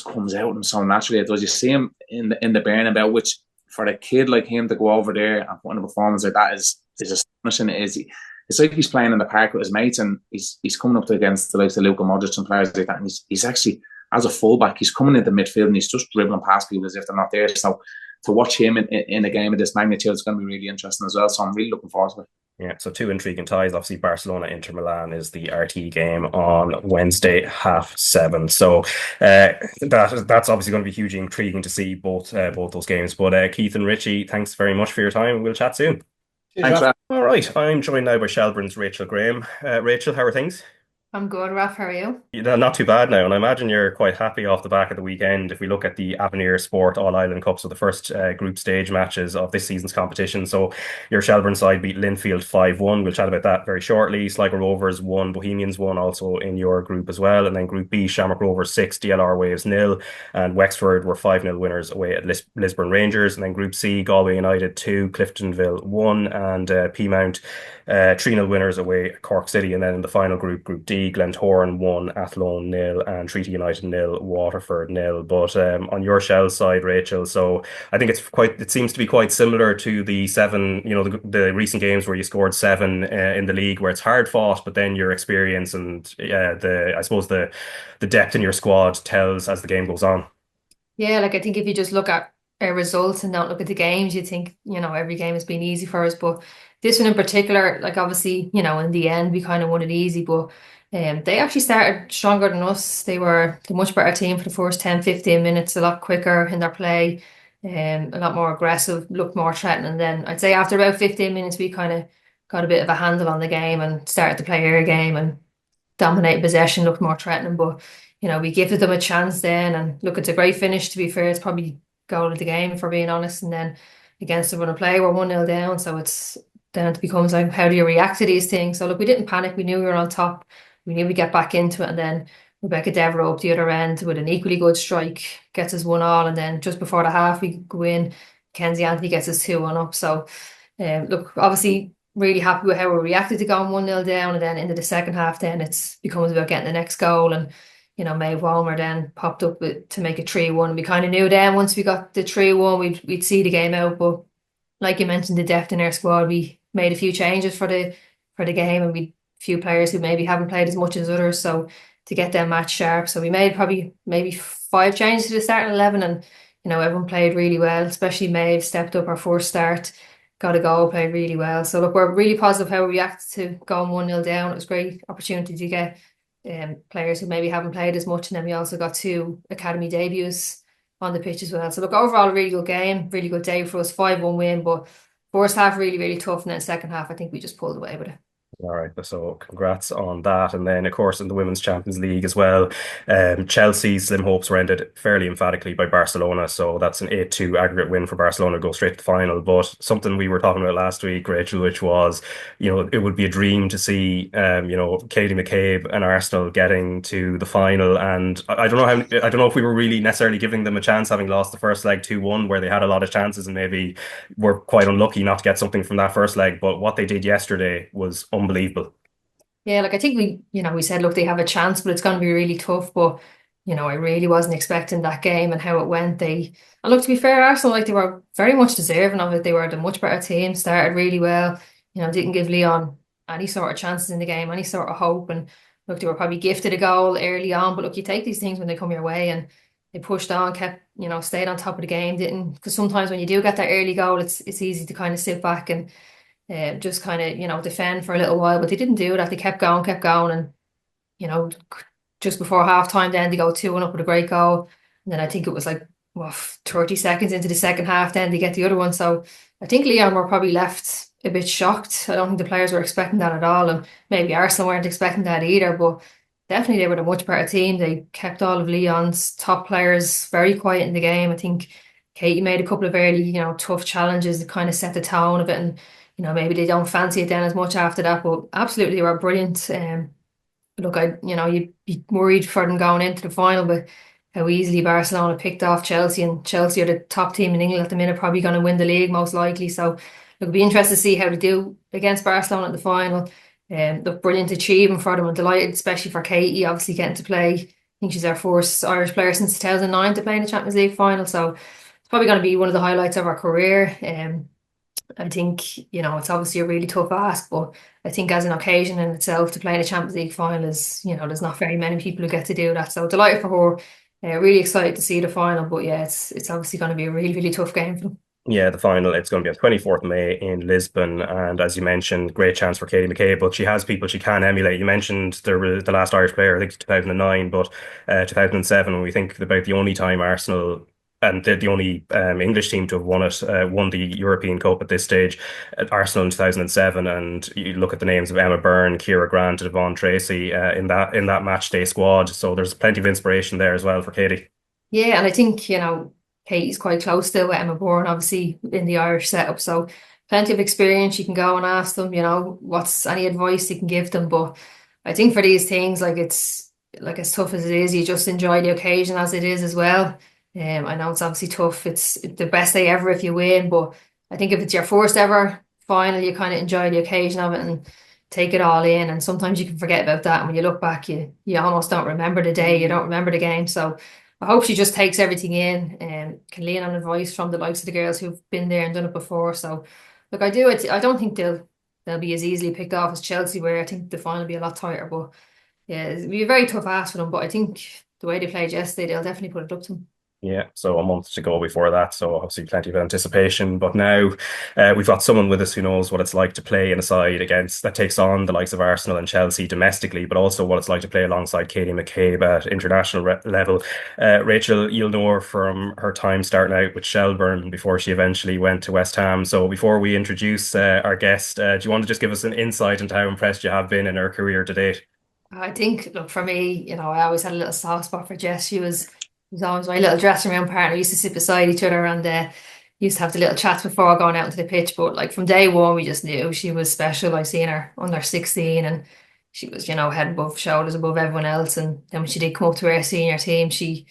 comes out of him so naturally. It does. You see him in the Bernabeu, which for a kid like him to go over there and put in a performance like that is astonishing. It's like he's playing in the park with his mates, and he's coming up against the likes of Luka Modric and players like that. And he's actually, as a fullback, he's coming into midfield and he's just dribbling past people as if they're not there. So to watch him in a game of this magnitude is going to be really interesting as well. So I'm really looking forward to it. Yeah, so 2 intriguing ties. Obviously, Barcelona Inter Milan is the RTÉ game on Wednesday, 7:30. So that's obviously going to be hugely intriguing to see both those games. But Keith and Richie, thanks very much for your time. We'll chat soon. Thanks, Raf. All right, I'm joined now by Shelbourne's Rachel Graham. Rachel, how are things? I'm good, Raf. How are you? Yeah, not too bad now, and I imagine you're quite happy off the back of the weekend. If we look at the Avenir Sport All-Ireland Cup, so the first group stage matches of this season's competition, so your Shelbourne side beat Linfield 5-1. We'll chat about that very shortly. Sligo Rovers won, Bohemians won also in your group as well, and then Group B, Shamrock Rovers 6, DLR Waves 0, and Wexford were 5-0 winners away at Lisburn Rangers, and then Group C, Galway United 2, Cliftonville 1, and Peamount 3-0 winners away at Cork City, and then in the final group, Group D, Glentoran 1, Athlone 0, and Treaty United 0, Waterford 0. But on your Shell side, Rachel, so I think it seems to be quite similar to the 7, the recent games where you scored 7 in the league, where it's hard fought, but then your experience and I suppose the depth in your squad tells as the game goes on. Yeah, I think if you just look at our results and don't look at the games, you think, every game has been easy for us. But this one in particular, obviously, in the end, we kind of won it easy, but they actually started stronger than us. They were the much better team for the first 10, 15 minutes, a lot quicker in their play, a lot more aggressive, looked more threatening. And then I'd say after about 15 minutes, we kind of got a bit of a handle on the game and started to play our game and dominate possession, looked more threatening. But, we gifted them a chance then. And look, it's a great finish, to be fair. It's probably goal of the game, for being honest. And then against the run of play, we're 1-0 down. So then it becomes like, how do you react to these things? So look, we didn't panic. We knew we were on top. We knew we'd get back into it. And then Rebecca Devereux up the other end with an equally good strike, gets us 1-1. And then just before the half, we go in, Kenzie Anthony gets us 2-1 up. So look, obviously really happy with how we reacted to going 1-0 down. And then into the second half, then it becomes about getting the next goal. And Maeve Walmer then popped up to make it 3-1. We kind of knew then once we got the 3-1, we'd see the game out. But like you mentioned, the depth in our squad, we made a few changes for the game, and we few players who maybe haven't played as much as others. So to get them match sharp, so we made probably maybe 5 changes to the starting 11, and everyone played really well. Especially Maeve stepped up her first start, got a goal, played really well. So look, we're really positive how we reacted to going 1-0 down. It was a great opportunity to get players who maybe haven't played as much, and then we also got 2 academy debuts on the pitch as well. So look, overall a really good game, really good day for us, 5-1 win, but first half really, really tough, and then second half I think we just pulled away with it. All right, so congrats on that. And then, of course, in the Women's Champions League as well, Chelsea's slim hopes were ended fairly emphatically by Barcelona. So that's an 8-2 aggregate win for Barcelona to go straight to the final. But something we were talking about last week, Rachel, which was, it would be a dream to see, Katie McCabe and Arsenal getting to the final. And I don't know I don't know if we were really necessarily giving them a chance, having lost the first leg 2-1, where they had a lot of chances and maybe were quite unlucky not to get something from that first leg. But what they did yesterday was unbelievable. Yeah, like I think we said, look, they have a chance, but it's going to be really tough. But I really wasn't expecting that game and how it went. And look, to be fair, Arsenal, like they were very much deserving of it. They were the much better team, started really well. Didn't give Leon any sort of chances in the game, any sort of hope. And look, they were probably gifted a goal early on. But look, you take these things when they come your way, and they pushed on, kept stayed on top of the game. Didn't, because sometimes when you do get that early goal, it's easy to kind of sit back and just kind of defend for a little while, but they didn't do that. They kept going, and you know just before half time, then they go 2-1 up with a great goal, and then I think it was like 30 seconds into the second half, then they get the other one. So I think Leon were probably left a bit shocked. I don't think the players were expecting that at all, and maybe Arsenal weren't expecting that either. But definitely they were a much better team. They kept all of Leon's top players very quiet in the game. I think Katie made a couple of early, tough challenges that kind of set the tone of it, and maybe they don't fancy it then as much after that, but absolutely they were brilliant. Look, you'd be worried for them going into the final, but how easily Barcelona picked off Chelsea, and Chelsea are the top team in England at the minute, probably going to win the league most likely. So it'll be interesting to see how they do against Barcelona at the final. Look, brilliant achievement for them. I'm delighted, especially for Katie, obviously getting to play. I think she's our first Irish player since 2009 to play in the Champions League final. So it's probably going to be one of the highlights of her career. I think, it's obviously a really tough ask, but I think as an occasion in itself to play in a Champions League final is, there's not very many people who get to do that. So delighted for her. Really excited to see the final, but yeah, it's obviously going to be a really, really tough game for them. Yeah, the final, it's going to be on 24th May in Lisbon. And as you mentioned, great chance for Katie McCabe, but she has people she can emulate. You mentioned the last Irish player, I think it's 2009, but 2007, when we think about the only time Arsenal and the only English team to have won the European Cup at this stage, at Arsenal in 2007. And you look at the names of Emma Byrne, Ciara Grant, and Yvonne Treacy in that match day squad. So there's plenty of inspiration there as well for Katie. Yeah, and I think, Katie's quite close still with Emma Bourne, obviously in the Irish setup. So plenty of experience. You can go and ask them, what's any advice you can give them. But I think for these things, like it's like as tough as it is, you just enjoy the occasion as it is as well. I know it's obviously tough. It's the best day ever if you win, but I think if it's your first ever final, you kind of enjoy the occasion of it and take it all in. And sometimes you can forget about that. And when you look back, you almost don't remember the day, you don't remember the game. So I hope she just takes everything in and can lean on advice from the likes of the girls who've been there and done it before. So look, I don't think they'll be as easily picked off as Chelsea were. I think the final will be a lot tighter, but yeah, it'll be a very tough ask for them. But I think the way they played yesterday, they'll definitely put it up to them. Yeah, so a month to go before that, so obviously plenty of anticipation. But now we've got someone with us who knows what it's like to play in a side that takes on the likes of Arsenal and Chelsea domestically, but also what it's like to play alongside Katie McCabe at international level. Rachel, you'll know her from her time starting out with Shelbourne before she eventually went to West Ham. So before we introduce our guest, do you want to just give us an insight into how impressed you have been in her career to date? I think, look, for me, I always had a little soft spot for Jess. She was always my little dressing room partner. We used to sit beside each other and used to have the little chats before going out into the pitch. But like from day one, we just knew she was special. I seen her under 16 and she was, head above shoulders above everyone else. And then when she did come up to our senior team, she,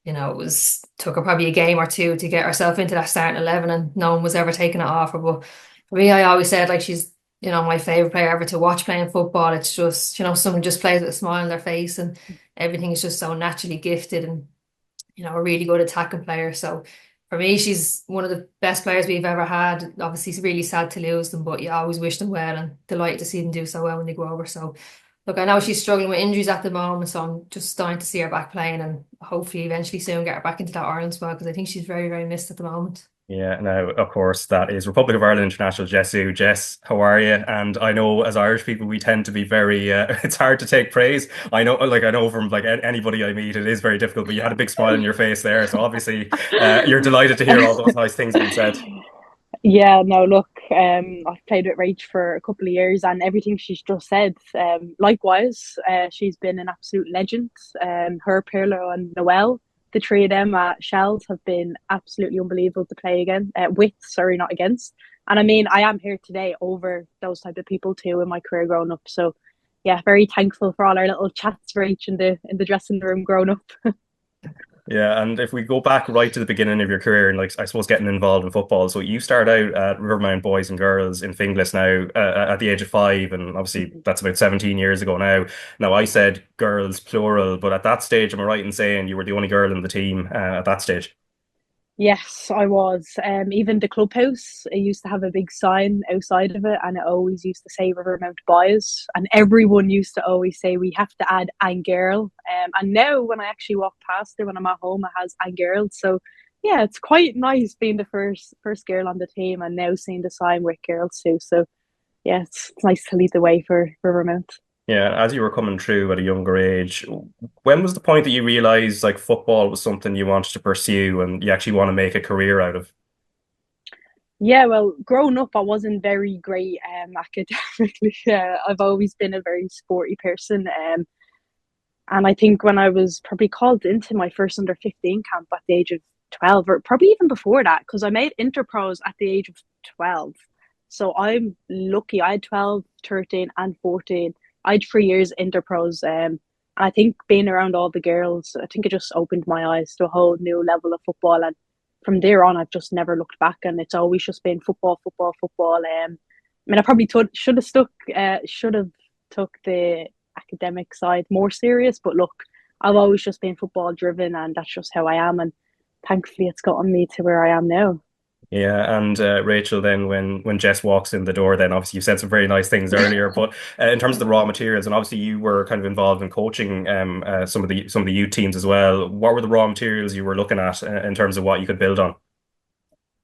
took her probably a game or two to get herself into that starting 11 and no one was ever taking it off her. But for me, I always said like she's, my favourite player ever to watch playing football. It's just, someone just plays with a smile on their face and everything is just so naturally gifted and a really good attacking player. So for me, she's one of the best players we've ever had. Obviously, it's really sad to lose them, but you always wish them well and delighted to see them do so well when they go over. So look, I know she's struggling with injuries at the moment, so I'm just dying to see her back playing and hopefully eventually soon get her back into that Ireland squad because I think she's very, very missed at the moment. Yeah, now, of course, that is Republic of Ireland international Jess Ziu. Jess, how are you? And I know as Irish people, we tend to be very, it's hard to take praise. I know from like anybody I meet, it is very difficult, but you had a big smile on your face there. So obviously, you're delighted to hear all those nice things being said. Yeah, no, look, I've played with Rach for a couple of years, and everything she's just said, likewise, she's been an absolute legend. Her, Pirlo and Noel, the three of them at Shells have been absolutely unbelievable to play with, sorry, not against. And I mean, I am here today over those type of people too in my career growing up. So yeah, very thankful for all our little chats for each in the dressing room growing up. Yeah, and if we go back right to the beginning of your career and like I suppose getting involved in football, so you start out at Rivermount Boys and Girls in Finglas now at the age of 5, and obviously that's about 17 years ago now. Now I said girls plural, but at that stage, am I right in saying you were the only girl in the team at that stage? Yes, I was. Even the clubhouse, it used to have a big sign outside of it, and it always used to say Rivermount Boys. And everyone used to always say we have to add "and girl." And now, when I actually walk past it when I'm at home, it has "and girl." So, yeah, it's quite nice being the first girl on the team, and now seeing the sign with girls too. So, yeah, it's nice to lead the way for Rivermount. Yeah, as you were coming through at a younger age, when was the point that you realized like football was something you wanted to pursue and you actually want to make a career out of? Yeah, well, growing up, I wasn't very great academically. I've always been a very sporty person. And I think when I was probably called into my first under 15 camp at the age of 12, or probably even before that, because I made Interpros at the age of 12. So I'm lucky. I had 12, 13, and 14. I had 3 years Interpros. I think being around all the girls, I think it just opened my eyes to a whole new level of football. And from there on, I've just never looked back. And it's always just been football, football, football. I mean, I probably should have took the academic side more serious. But look, I've always just been football driven, and that's just how I am. And thankfully, it's gotten me to where I am now. Yeah, and Rachel, then when Jess walks in the door, then obviously you said some very nice things earlier, but in terms of the raw materials, and obviously you were kind of involved in coaching some of the youth teams as well. What were the raw materials you were looking at in terms of what you could build on?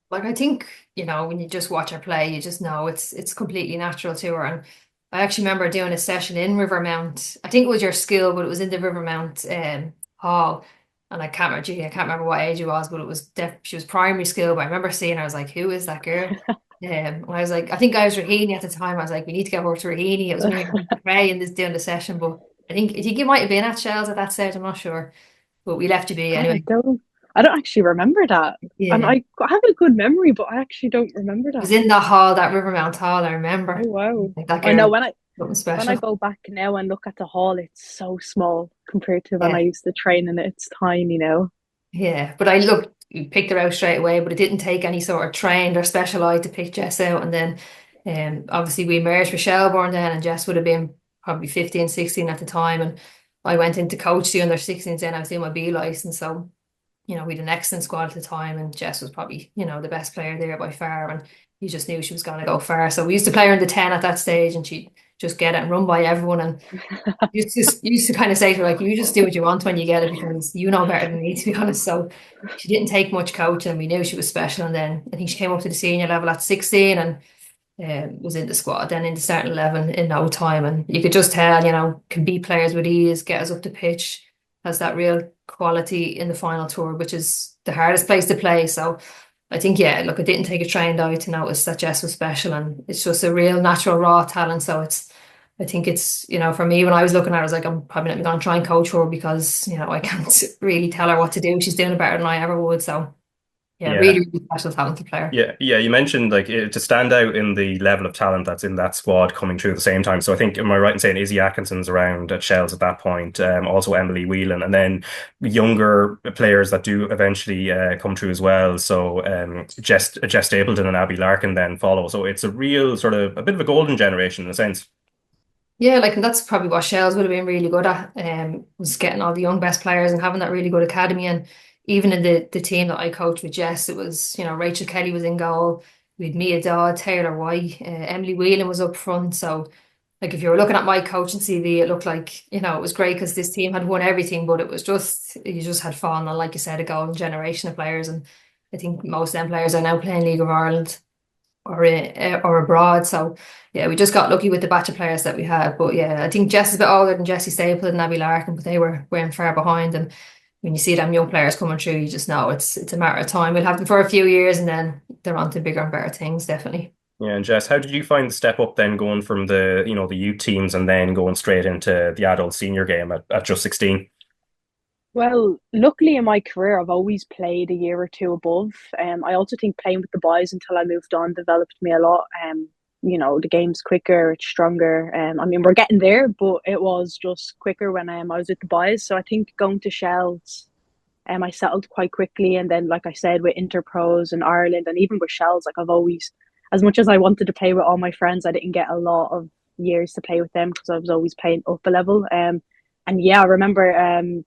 Like I think, when you just watch her play, you just know it's completely natural to her. And I actually remember doing a session in Rivermount. I think it was your school, but it was in the Rivermount hall. And I can't remember what age it was, but it was she was primary school. But I remember seeing her, I was like, who is that girl? And I was like, I think I was Rahini at the time. I was like, we need to get her to Rahini. It was me and Ray in this doing the session, but I think you might have been at Shells at that stage. I'm not sure, but we left you be God, anyway. I don't actually remember that. Yeah. And I have a good memory, but I actually don't remember It that. was in that hall, that Rivermount hall. I remember. Oh wow! Like that I know girl, when something special. I go back now and look at the hall, it's so small compared to when Yeah. I used to train in it. It's tiny now. Yeah, but you picked her out straight away, but it didn't take any sort of trained or special eye to pick Jess out. And then obviously we merged with Shelbourne then, and Jess would have been probably 15, 16 at the time. And I went into coach the under 16s then. I was doing my B license. So, we had an excellent squad at the time, and Jess was probably, the best player there by far. And you just knew she was going to go far. So we used to play her in the 10 at that stage, and she'd just get it and run by everyone. And used to kind of say to her, like, you just do what you want when you get it, because you know better than me, to be honest. So she didn't take much coaching. We knew she was special. And then I think she came up to the senior level at 16 and was in the squad, then in the starting 11 in no time. And you could just tell, can beat players with ease, get us up the pitch, has that real quality in the final tour, which is the hardest place to play. So I think, yeah, look, it didn't take a trained eye to notice that Jess was special, and it's just a real natural raw talent. So I think it's, for me, when I was looking at her, I was like, I'm probably not going to try and coach her because, I can't really tell her what to do. She's doing it better than I ever would. So yeah, really, really special talented player. Yeah. You mentioned like to stand out in the level of talent that's in that squad coming through at the same time. So I think, am I right in saying Izzy Atkinson's around at Shells at that point? Also Emily Whelan, and then younger players that do eventually come through as well. So Jess Stapleton and Abby Larkin then follow. So it's a real sort of a bit of a golden generation in a sense. Yeah, and that's probably what Shells would have been really good at, was getting all the young best players and having that really good academy. And even in the team that I coached with Jess, it was, Rachel Kelly was in goal. We had Mia Dodd, Taylor White, Emily Whelan was up front. So, like, if you were looking at my coaching CV, it looked like, it was great because this team had won everything, but you just had fun. And like you said, a golden generation of players. And I think most of them players are now playing League of Ireland or abroad. So yeah, we just got lucky with the batch of players that we had. But yeah, I think Jess is a bit older than Jessie Stapleton and Abby Larkin, but they weren't far behind. And when you see them young players coming through, you just know it's a matter of time. We'll have them for a few years and then they're on to bigger and better things, definitely. Yeah, and Jess, how did you find the step up then going from the youth teams and then going straight into the adult senior game at just 16? Well, luckily in my career, I've always played a year or two above. I also think playing with the boys until I moved on developed me a lot. The game's quicker, it's stronger. I mean, we're getting there, but it was just quicker when I was with the boys. So I think going to Shells, I settled quite quickly. And then, like I said, with Interpros in Ireland and even with Shells, like I've always, as much as I wanted to play with all my friends, I didn't get a lot of years to play with them because I was always playing up a level. And yeah, I remember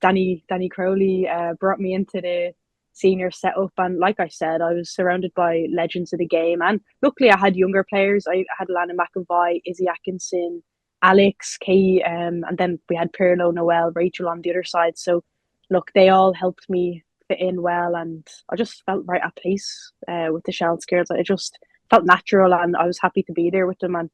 Danny Crowley brought me into the senior setup, and like I said, I was surrounded by legends of the game. And luckily, I had younger players. I had Lana McAvoy, Izzy Atkinson, Alex, Kay, and then we had Pirlo, Noel, Rachel on the other side. So look, they all helped me fit in well, and I just felt right at place with the Shells girls. It just felt natural, and I was happy to be there with them. And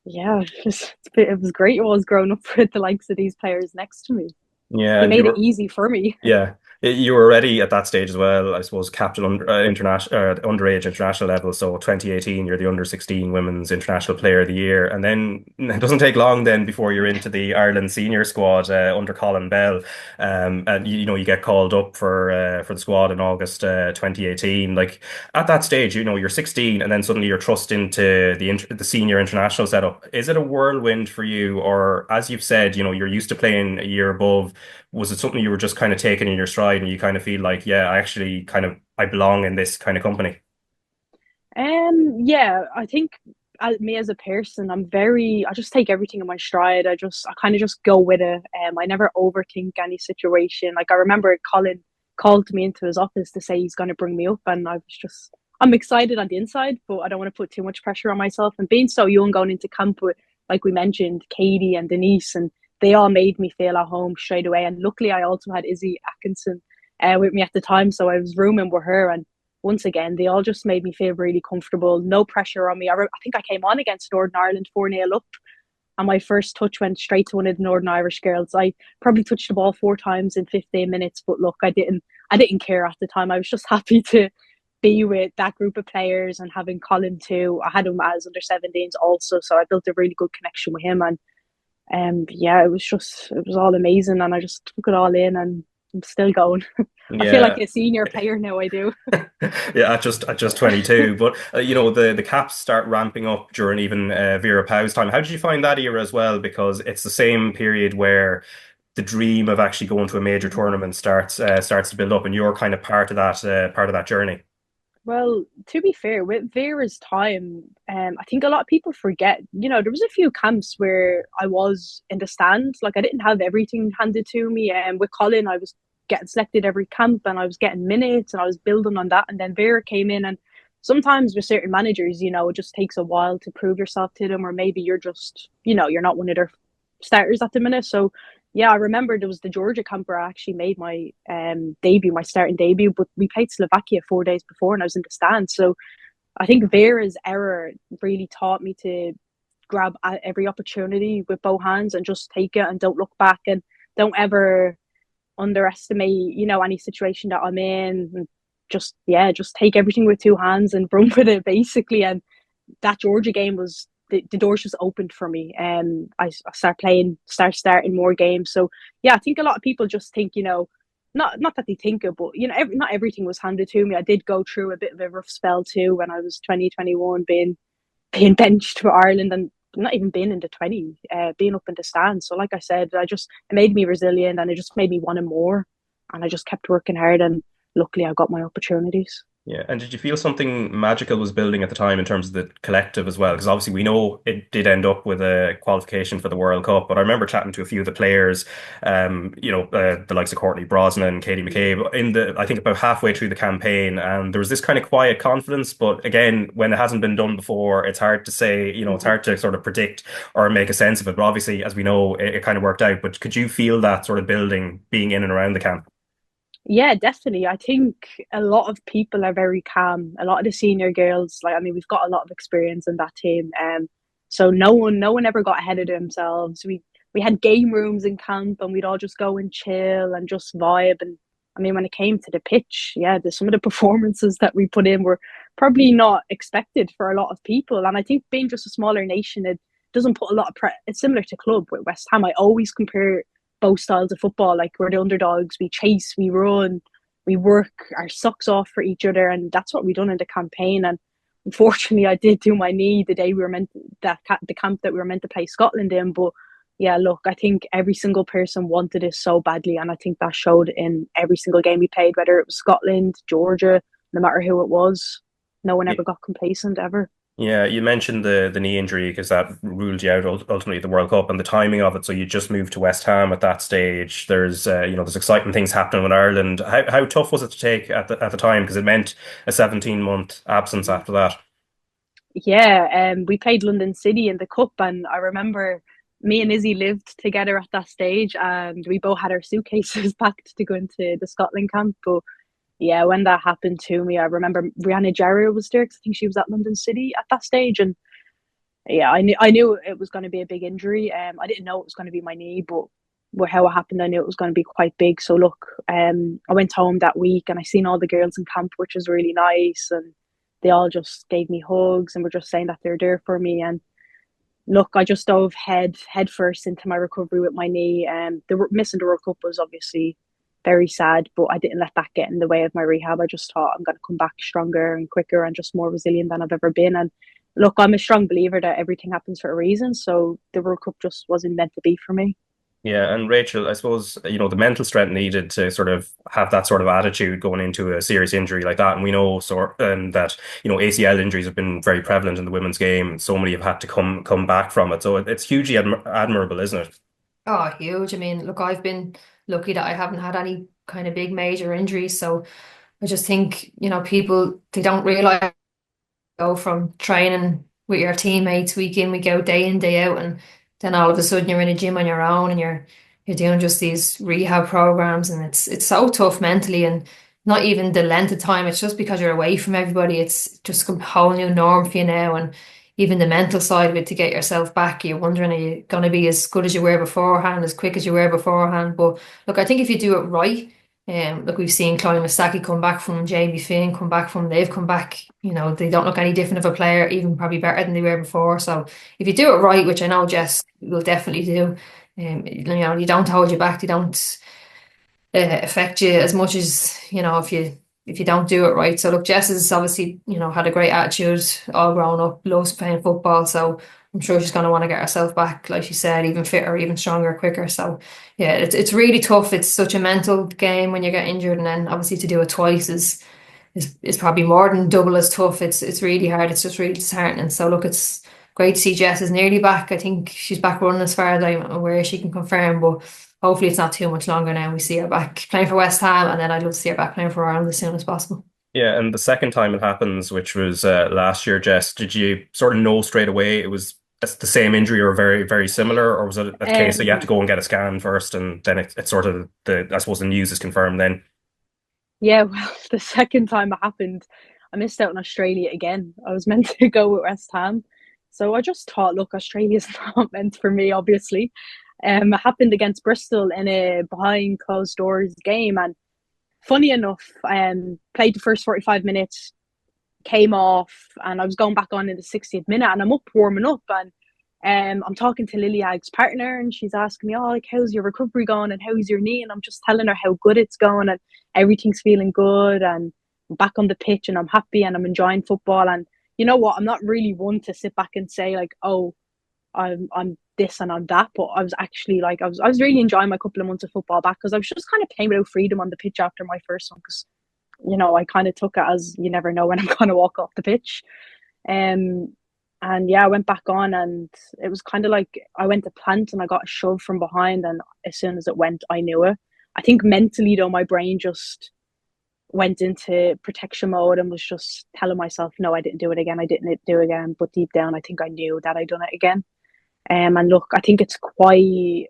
yeah, it was great. It was growing up with the likes of these players next to me. Yeah, They and made it easy for me. yeah, you were already at that stage as well, I suppose, captain under international underage international level. So 2018, you're the under 16 women's international player of the year, and then it doesn't take long then before you're into the Ireland senior squad under Colin Bell, and you get called up for the squad in August 2018. Like at that stage, you're 16, and then suddenly you're thrust into the senior international setup. Is it a whirlwind for you, or as you've said, you're used to playing a year above? Was it something you were just kind of taking in your stride and you kind of feel like, yeah, I belong in this kind of company? Yeah, I think me as a person, I just take everything in my stride. I kind of just go with it. I never overthink any situation. Like I remember Colin called me into his office to say he's going to bring me up, and I'm excited on the inside, but I don't want to put too much pressure on myself. And being so young, going into camp with, like we mentioned, Katie and Denise, and they all made me feel at home straight away. And luckily, I also had Izzy Atkinson with me at the time, so I was rooming with her. And once again, they all just made me feel really comfortable. No pressure on me. I think I came on against Northern Ireland 4-0 up, and my first touch went straight to one of the Northern Irish girls. I probably touched the ball 4 times in 15 minutes, but look, I didn't care at the time. I was just happy to be with that group of players and having Colin too. I had him as under 17s also, so I built a really good connection with him. And yeah, it was all amazing, and I just took it all in, and I'm still going. I feel like a senior player now. I do. Yeah, at just 22. But the caps start ramping up during even Vera Pauw's time. How did you find that era as well? Because it's the same period where the dream of actually going to a major tournament starts to build up, and you're kind of part of that journey. Well, to be fair, with Vera's time, I think a lot of people forget, there was a few camps where I was in the stand. Like I didn't have everything handed to me. And with Colin, I was getting selected every camp and I was getting minutes and I was building on that. And then Vera came in, and sometimes with certain managers, it just takes a while to prove yourself to them, or maybe you're just, you're not one of their starters at the minute. So yeah, I remember there was the Georgia camp where I actually made my debut, my starting debut, but we played Slovakia 4 days before and I was in the stand. So I think Vera's error really taught me to grab every opportunity with both hands and just take it and don't look back, and don't ever underestimate, any situation that I'm in. And just take everything with 2 hands and run with it basically. And that Georgia game was, the doors just opened for me, and I starting more games. So yeah, I think a lot of people just think, not that they think it, but not everything was handed to me. I did go through a bit of a rough spell too when I was 2021, being benched for Ireland and not even being in the 20, being up in the stands. So like I said, it made me resilient, and it just made me want more, and I just kept working hard, and luckily I got my opportunities. Yeah, and did you feel something magical was building at the time in terms of the collective as well? Because obviously we know it did end up with a qualification for the World Cup, but I remember chatting to a few of the players, the likes of Courtney Brosnan, Katie McCabe, I think about halfway through the campaign, and there was this kind of quiet confidence. But again, when it hasn't been done before, it's hard to say, it's hard to sort of predict or make a sense of it. But obviously, as we know, it kind of worked out. But could you feel that sort of building being in and around the camp? Yeah, definitely. I think a lot of people are very calm. A lot of the senior girls, we've got a lot of experience in that team. So no one ever got ahead of themselves. We had game rooms in camp, and we'd all just go and chill and just vibe. And I mean, when it came to the pitch, some of the performances that we put in were probably not expected for a lot of people. And I think being just a smaller nation, it doesn't put a lot of it's similar to club with West Ham. I always compare both styles of football. Like, we're the underdogs, we chase, we run, we work our socks off for each other, and that's what we done in the campaign. And unfortunately, I did do my knee the day we were the camp that we were meant to play Scotland in. But yeah, look, I think every single person wanted it so badly, and I think that showed in every single game we played, whether it was Scotland, Georgia, no matter who it was. No one ever got complacent, ever. Yeah, you mentioned the knee injury because that ruled you out ultimately at the World Cup and the timing of it. So you just moved to West Ham at that stage. There's there's exciting things happening with Ireland. How tough was it to take at the time, because it meant a 17-month absence after that? Yeah, we played London City in the cup, and I remember me and Izzy lived together at that stage, and we both had our suitcases packed to go into the Scotland camp. But yeah, when that happened to me, I remember Rihanna Jarrah was there, because I think she was at London City at that stage. And yeah, I knew it was going to be a big injury. I didn't know it was going to be my knee, but how it happened, I knew it was going to be quite big. So look, I went home that week and I seen all the girls in camp, which was really nice. And they all just gave me hugs and were just saying that they're there for me. And look, I just dove head first into my recovery with my knee. Missing the World Cup was obviously very sad, but I didn't let that get in the way of my rehab. I just thought I'm going to come back stronger and quicker and just more resilient than I've ever been. And look, I'm a strong believer that everything happens for a reason. So the World Cup just wasn't meant to be for me. Yeah, and Rachel, I suppose, the mental strength needed to sort of have that sort of attitude going into a serious injury like that. And we know that, ACL injuries have been very prevalent in the women's game, and so many have had to come back from it. So it's hugely admirable, isn't it? Oh, huge. I mean, look, I've been lucky that I haven't had any kind of big major injuries. So I just think, people, they don't realize, go from training with your teammates week in, week out, day in, day out, and then all of a sudden you're in a gym on your own and you're doing just these rehab programs, and it's so tough mentally, and not even the length of time, it's just because you're away from everybody. It's just a whole new norm for you now, and even the mental side of it, to get yourself back, you're wondering, are you going to be as good as you were beforehand, as quick as you were beforehand? But look, I think if you do it right, look, we've seen Chloe Mastaki come back from, Jamie Finn they've come back, they don't look any different of a player, even probably better than they were before. So if you do it right, which I know Jess will definitely do, you don't hold you back, they don't affect you as much as, if you don't do it right. So look, Jess has obviously, had a great attitude all grown up, loves playing football. So I'm sure she's going to want to get herself back, like she said, even fitter, even stronger, quicker. So yeah, it's really tough. It's such a mental game when you get injured, and then obviously to do it twice is probably more than double as tough. It's really hard. It's just really disheartening. So look, it's great to see Jess is nearly back. I think she's back running as far as I'm aware. She can confirm, but hopefully it's not too much longer now. We see her back playing for West Ham, and then I'd love to see her back playing for Ireland as soon as possible. Yeah, and the second time it happens, which was last year, Jess, did you sort of know straight away it was the same injury or very, very similar, or was it a case that you had to go and get a scan first, and then it's sort of I suppose the news is confirmed then? Yeah, well, the second time it happened, I missed out on Australia again. I was meant to go with West Ham. So I just thought, look, Australia's not meant for me, obviously. It happened against Bristol in a behind closed doors game. And funny enough, played the first 45 minutes, came off, and I was going back on in the 60th minute, and I'm up warming up, and I'm talking to Lily Agg's partner, and she's asking me, oh, like, how's your recovery going, and how's your knee? And I'm just telling her how good it's going, and everything's feeling good, and I'm back on the pitch, and I'm happy, and I'm enjoying football. And you know what? I'm not really one to sit back and say like, oh, I'm this and I'm that, but I was actually like, I was really enjoying my couple of months of football back, because I was just kind of playing without freedom on the pitch after my first one, because I kind of took it as you never know when I'm going to walk off the pitch. And yeah, I went back on, and it was kind of like I went to plant and I got a shove from behind, and as soon as it went, I knew it. I think mentally though, my brain just went into protection mode and was just telling myself, no, I didn't do it again. But deep down, I think I knew that I'd done it again. And look, I think it's quite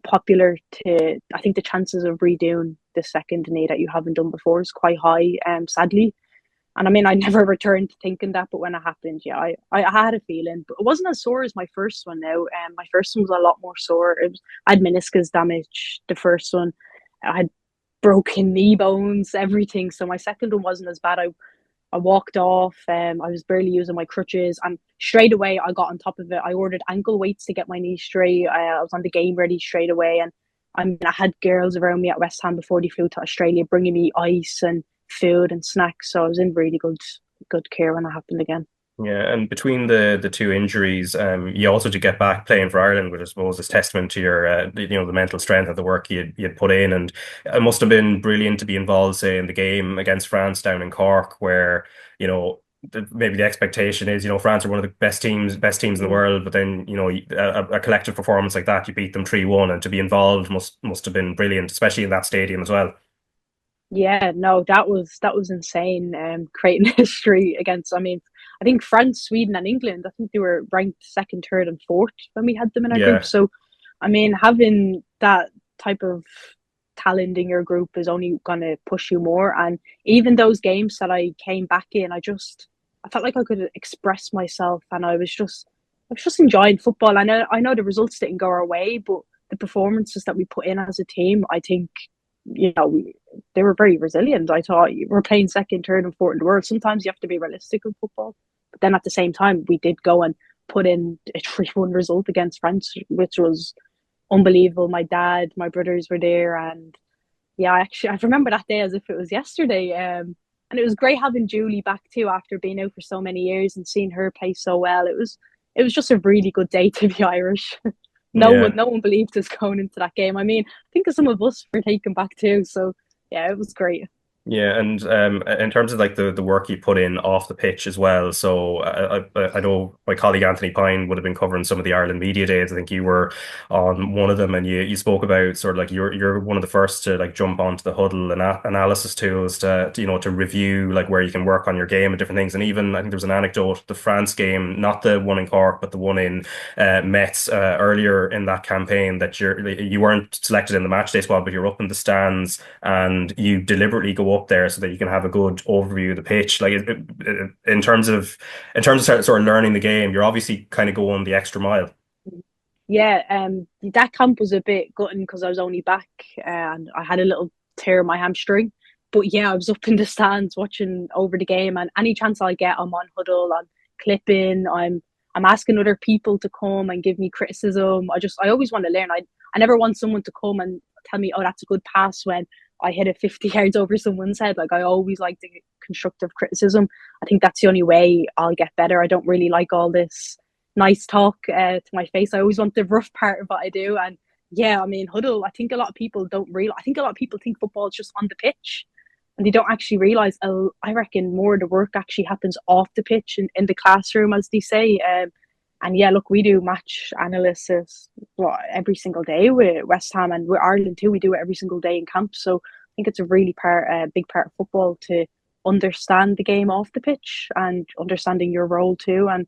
popular I think the chances of redoing the second knee that you haven't done before is quite high, sadly. And I mean, I never returned to thinking that, but when it happened, yeah, I had a feeling, but it wasn't as sore as my first one now. My first one was a lot more sore. I had meniscus damage, the first one. I had broken knee bones, everything. So my second one wasn't as bad. I walked off. I was barely using my crutches, and straight away I got on top of it. I ordered ankle weights to get my knee straight. I was on the game ready straight away, and I had girls around me at West Ham before they flew to Australia, bringing me ice and food and snacks. So I was in really good care when it happened again. Yeah, and between the two injuries, you also did get back playing for Ireland, which I suppose is testament to your, the mental strength of the work you'd put in, and it must have been brilliant to be involved, say, in the game against France down in Cork, where maybe the expectation is, France are one of the best teams in the world, but then a collective performance like that, you beat them 3-1, and to be involved must have been brilliant, especially in that stadium as well. Yeah, no, that was insane. Creating history against, I think France, Sweden, and England. I think they were ranked second, third, and fourth when we had them in our group. So, having that type of talent in your group is only gonna push you more. And even those games that I came back in, I felt like I could express myself, and I was just enjoying football. I know the results didn't go our way, but the performances that we put in as a team, I think, they were very resilient. I thought we're playing second, third, and fourth in the world. Sometimes you have to be realistic in football, but then at the same time, we did go and put in a 3-1 result against France, which was unbelievable. My dad, my brothers were there, and yeah, I remember that day as if it was yesterday. And it was great having Julie back too after being out for so many years and seeing her play so well. It was just a really good day to be Irish. No one believed us going into that game. I think some of us were taken back too. So yeah, it was great. Yeah, and in terms of like the work you put in off the pitch as well. So I know my colleague Anthony Pine would have been covering some of the Ireland media days. I think you were on one of them, and you spoke about sort of like you're one of the first to like jump onto the huddle and analysis tools to review like where you can work on your game and different things. And even I think there was an anecdote, the France game, not the one in Cork, but the one in Metz earlier in that campaign, that you weren't selected in the match day squad, but you're up in the stands and you deliberately go up there so that you can have a good overview of the pitch. Like in terms of sort of learning the game, you're obviously kind of going the extra mile. Yeah, that camp was a bit gutting because I was only back and I had a little tear in my hamstring. But yeah, I was up in the stands watching over the game, and any chance I get, I'm on huddle, I'm clipping, I'm asking other people to come and give me criticism. I always want to learn. I never want someone to come and tell me, oh, that's a good pass, when I hit it 50 yards over someone's head. Like, I always like the constructive criticism. I think that's the only way I'll get better. I don't really like all this nice talk to my face. I always want the rough part of what I do. And yeah, huddle, I think a lot of people think football is just on the pitch, and they don't actually realise, I reckon more of the work actually happens off the pitch in the classroom, as they say. And yeah, look, we do match analysis every single day with West Ham, and with Ireland too. We do it every single day in camp. So I think it's a really big part of football to understand the game off the pitch and understanding your role too. And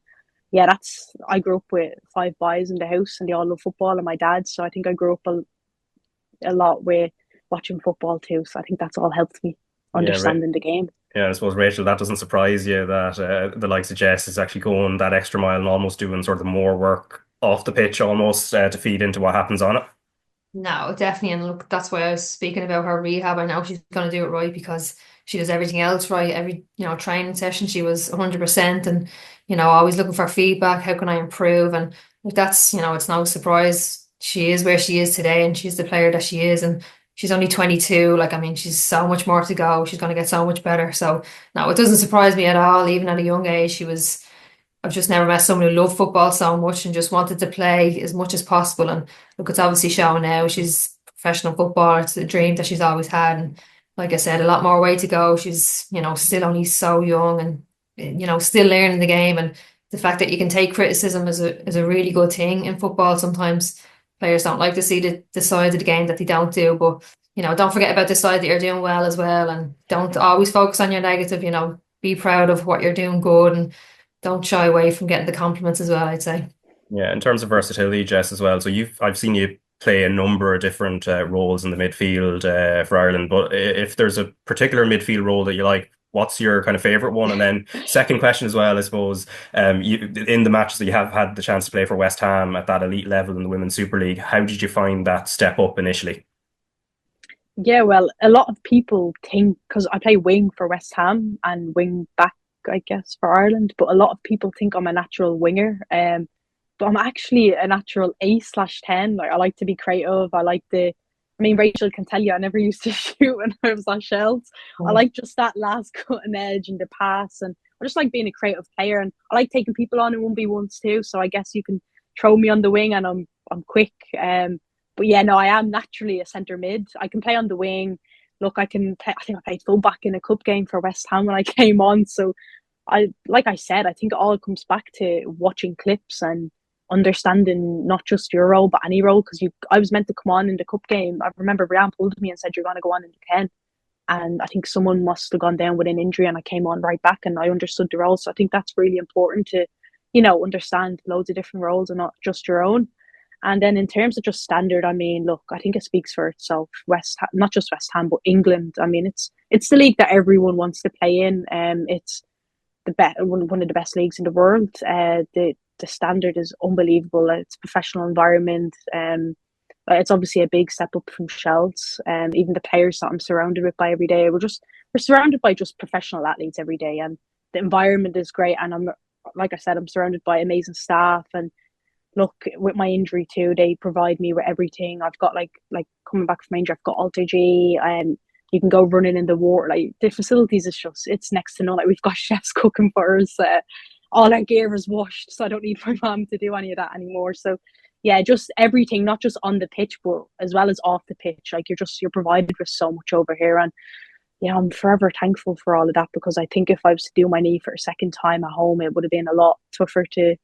yeah, I grew up with 5 boys in the house, and they all love football, and my dad. So I think I grew up a lot with watching football too. So I think that's all helped me understanding the game. Yeah, I suppose, Rachel, that doesn't surprise you that the likes of Jess is actually going that extra mile and almost doing sort of more work off the pitch almost to feed into what happens on it. No, definitely. And look, that's why I was speaking about her rehab. I know she's going to do it right because she does everything else right. Every, training session, she was 100%, and, always looking for feedback. How can I improve? And that's, it's no surprise she is where she is today, and she's the player that she is. And she's only 22. She's so much more to go. She's going to get so much better. So no, it doesn't surprise me at all. Even at a young age, I've just never met someone who loved football so much and just wanted to play as much as possible. And look, it's obviously showing now. She's a professional footballer. It's a dream that she's always had. And like I said, a lot more way to go. She's, still only so young and, still learning the game. And the fact that you can take criticism is a really good thing in football. Sometimes players don't like to see the side of the game that they don't do, but don't forget about the side that you're doing well as well, and don't always focus on your negative. Be proud of what you're doing good, and don't shy away from getting the compliments as well, I'd say. Yeah, in terms of versatility, Jess, as well. So I've seen you play a number of different roles in the midfield for Ireland, but if there's a particular midfield role that you like, what's your kind of favourite one? And then second question as well, I suppose, in the matches that you have had the chance to play for West Ham at that elite level in the Women's Super League, how did you find that step up initially? Yeah, well, a lot of people think, because I play wing for West Ham and wing back, I guess, for Ireland, but a lot of people think I'm a natural winger. But I'm actually a natural 8/10. Like, I like to be creative. I mean, Rachel can tell you I never used to shoot when I was on shells. I like just that last cutting edge and the pass, and I just like being a creative player, and I like taking people on in 1v1s too. So I guess you can throw me on the wing and I'm quick. But yeah, no, I am naturally a centre mid. I can play on the wing. Look, I can play. I think I played fullback in a cup game for West Ham when I came on. So like I said, I think it all comes back to watching clips and understanding not just your role but any role. Because I was meant to come on in the cup game. I remember Brian pulled me and said you're going to go on in the 10, and I think someone must have gone down with an injury, and I came on right back, and I understood the role. So I think that's really important to, understand loads of different roles and not just your own. And then in terms of just standard, I mean, look, I think it speaks for itself. Not just West Ham, but England. I mean, it's the league that everyone wants to play in. It's one of the best leagues in the world. The standard is unbelievable. It's a professional environment. It's obviously a big step up from Shells. Even the players that I'm surrounded with by every day, we're surrounded by just professional athletes every day, and the environment is great. And like I said, I'm surrounded by amazing staff. And look, with my injury too, they provide me with everything. I've got like coming back from injury, I've got Alter G, and you can go running in the water. Like, the facilities is it's next to none. Like, we've got chefs cooking for us. All our gear is washed, so I don't need my mum to do any of that anymore. So yeah, just everything, not just on the pitch, but as well as off the pitch. Like, you're provided with so much over here. And yeah, I'm forever thankful for all of that, because I think if I was to do my knee for a second time at home, it would have been a lot tougher to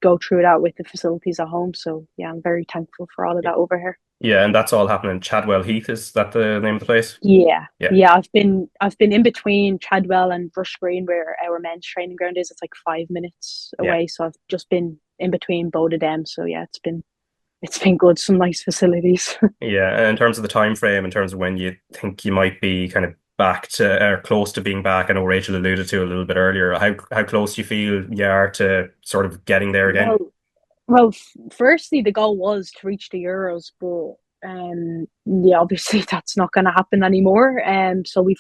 go through that with the facilities at home. So yeah, I'm very thankful for all of that over here. Yeah, and that's all happening in Chadwell Heath. Is that the name of the place? Yeah. Yeah. Yeah, I've been in between Chadwell and Rush Green, where our men's training ground is. It's like 5 minutes away. Yeah. So I've just been in between both of them. So yeah, it's been good. Some nice facilities. Yeah, and in terms of the time frame, in terms of when you think you might be kind of back to or close to being back, I know Rachel alluded to a little bit earlier. How close do you feel you are to sort of getting there again? Well, firstly, the goal was to reach the Euros, but yeah, obviously that's not going to happen anymore. So we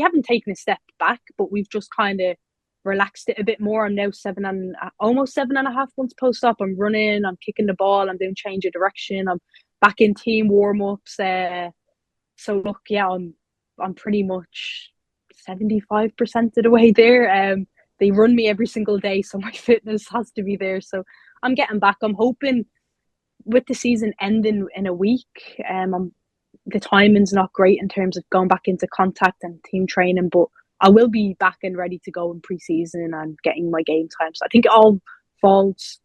haven't taken a step back, but we've just kind of relaxed it a bit more. I'm now almost 7.5 months post-op. I'm running, I'm kicking the ball, I'm doing change of direction, I'm back in team warm-ups. So look, yeah, I'm pretty much 75% of the way there. They run me every single day, so my fitness has to be there. So I'm getting back. I'm hoping, with the season ending in a week, the timing's not great in terms of going back into contact and team training, but I will be back and ready to go in pre-season and getting my game time. So I think it all falls.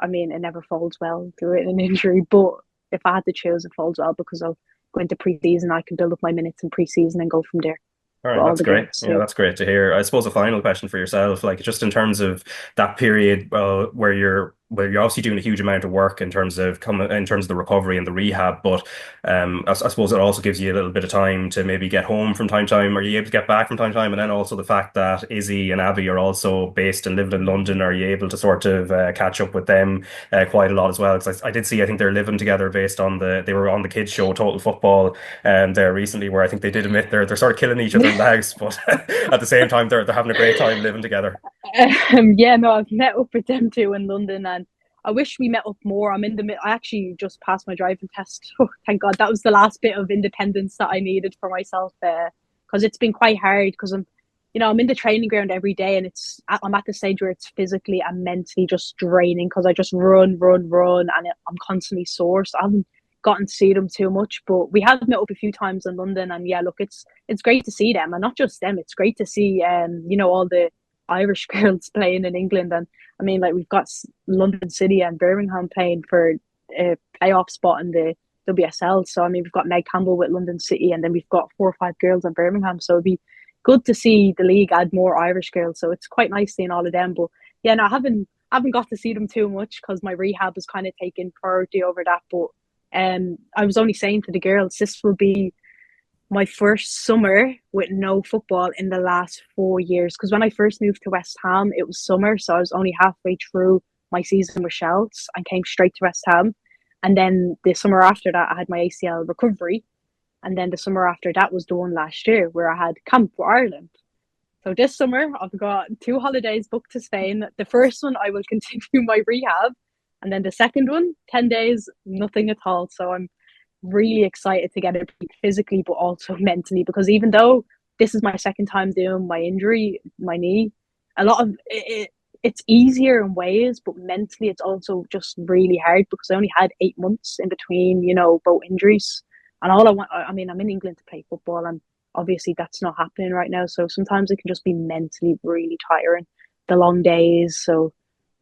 I mean, it never falls well through an injury, but if I had to choose, it falls well, because I'll go into pre-season. I can build up my minutes in pre-season and go from there. All right, that's great. Yeah, that's great to hear. I suppose a final question for yourself, like, just in terms of that period where you're obviously doing a huge amount of work in terms of the recovery and the rehab, but I suppose it also gives you a little bit of time to maybe get home from time to time. Are you able to get back from time to time? And then also the fact that Izzy and Abby are also based and living in London, are you able to sort of catch up with them quite a lot as well? Because I did see, I think they're living together based on they were on the kids show Total Football there recently, where I think they did admit they're sort of killing each other in the house, but at the same time they're having a great time living together. Yeah, no, I've met up with them too in London, and I wish we met up more. I actually just passed my driving test. Oh, thank God. That was the last bit of independence that I needed for myself, because it's been quite hard, because I'm in the training ground every day, and I'm at the stage where it's physically and mentally just draining, because I just run, and I'm constantly sore. So I haven't gotten to see them too much, but we have met up a few times in London, and yeah, look, it's great to see them, and not just them. It's great to see all the Irish girls playing in England. And I mean, like, we've got London City and Birmingham playing for a playoff spot in the WSL. So I mean, we've got Meg Campbell with London City, and then we've got 4 or 5 girls in Birmingham. So it'd be good to see the league add more Irish girls. So it's quite nice seeing all of them. But yeah, no, I haven't got to see them too much, because my rehab has kind of taken priority over that. But I was only saying to the girls, this will be my first summer with no football in the last 4 years. Because when I first moved to West Ham, it was summer, so I was only halfway through my season with Shells and came straight to West Ham. And then the summer after that, I had my ACL recovery. And then the summer after that was the one last year where I had camp for Ireland. So this summer I've got 2 holidays booked to Spain. The first one I will continue my rehab, and then the second one, 10 days, nothing at all. So I'm really excited to get it physically but also mentally, because even though this is my second time doing my injury, my knee, a lot of it's easier in ways, but mentally it's also just really hard because I only had 8 months in between, both injuries. And all I mean, I'm in England to play football, and obviously that's not happening right now. So sometimes it can just be mentally really tiring, the long days. So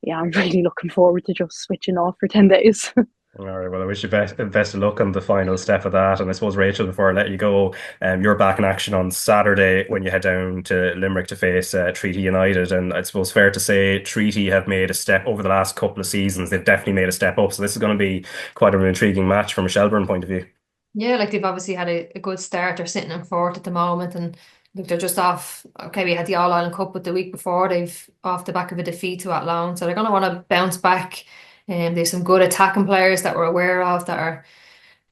yeah, I'm really looking forward to just switching off for 10 days. All right, well, I wish you best of luck on the final step of that. And I suppose, Rachel, before I let you go, you're back in action on Saturday when you head down to Limerick to face Treaty United. And I suppose fair to say Treaty have made a step over the last couple of seasons. They've definitely made a step up. So this is going to be quite an intriguing match from a Shelbourne point of view. Yeah, like they've obviously had a good start. They're sitting in fourth at the moment, and look, they're just off. Okay, we had the All Ireland Cup, but the week before they've off the back of a defeat to Athlone, so they're going to want to bounce back. And there's some good attacking players that we're aware of that are,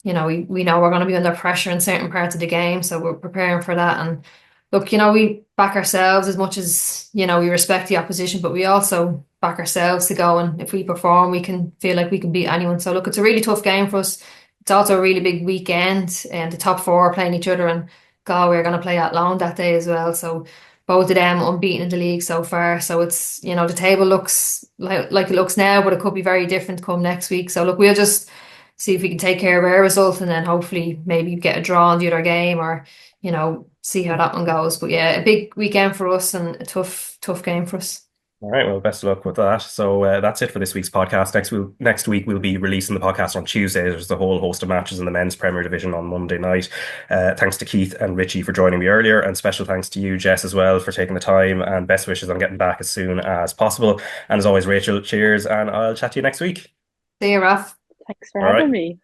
we know we're going to be under pressure in certain parts of the game, so we're preparing for that. And look, we back ourselves as much as we respect the opposition, but we also back ourselves to go. And if we perform, we can feel like we can beat anyone. So look, it's a really tough game for us. It's also a really big weekend, and the top four are playing each other, and Galway are going to play Athlone that day as well. So both of them unbeaten in the league so far. So it's, the table looks like it looks now, but it could be very different come next week. So look, we'll just see if we can take care of our result, and then hopefully maybe get a draw in the other game, or, see how that one goes. But yeah, a big weekend for us and a tough game for us. All right, well, best of luck with that. So that's it for this week's podcast. Next week, we'll be releasing the podcast on Tuesday. There's a whole host of matches in the men's Premier Division on Monday night. Thanks to Keith and Richie for joining me earlier, and special thanks to you, Jess, as well, for taking the time, and best wishes on getting back as soon as possible. And as always, Rachel, cheers, and I'll chat to you next week. See you, Raf. Thanks for having me.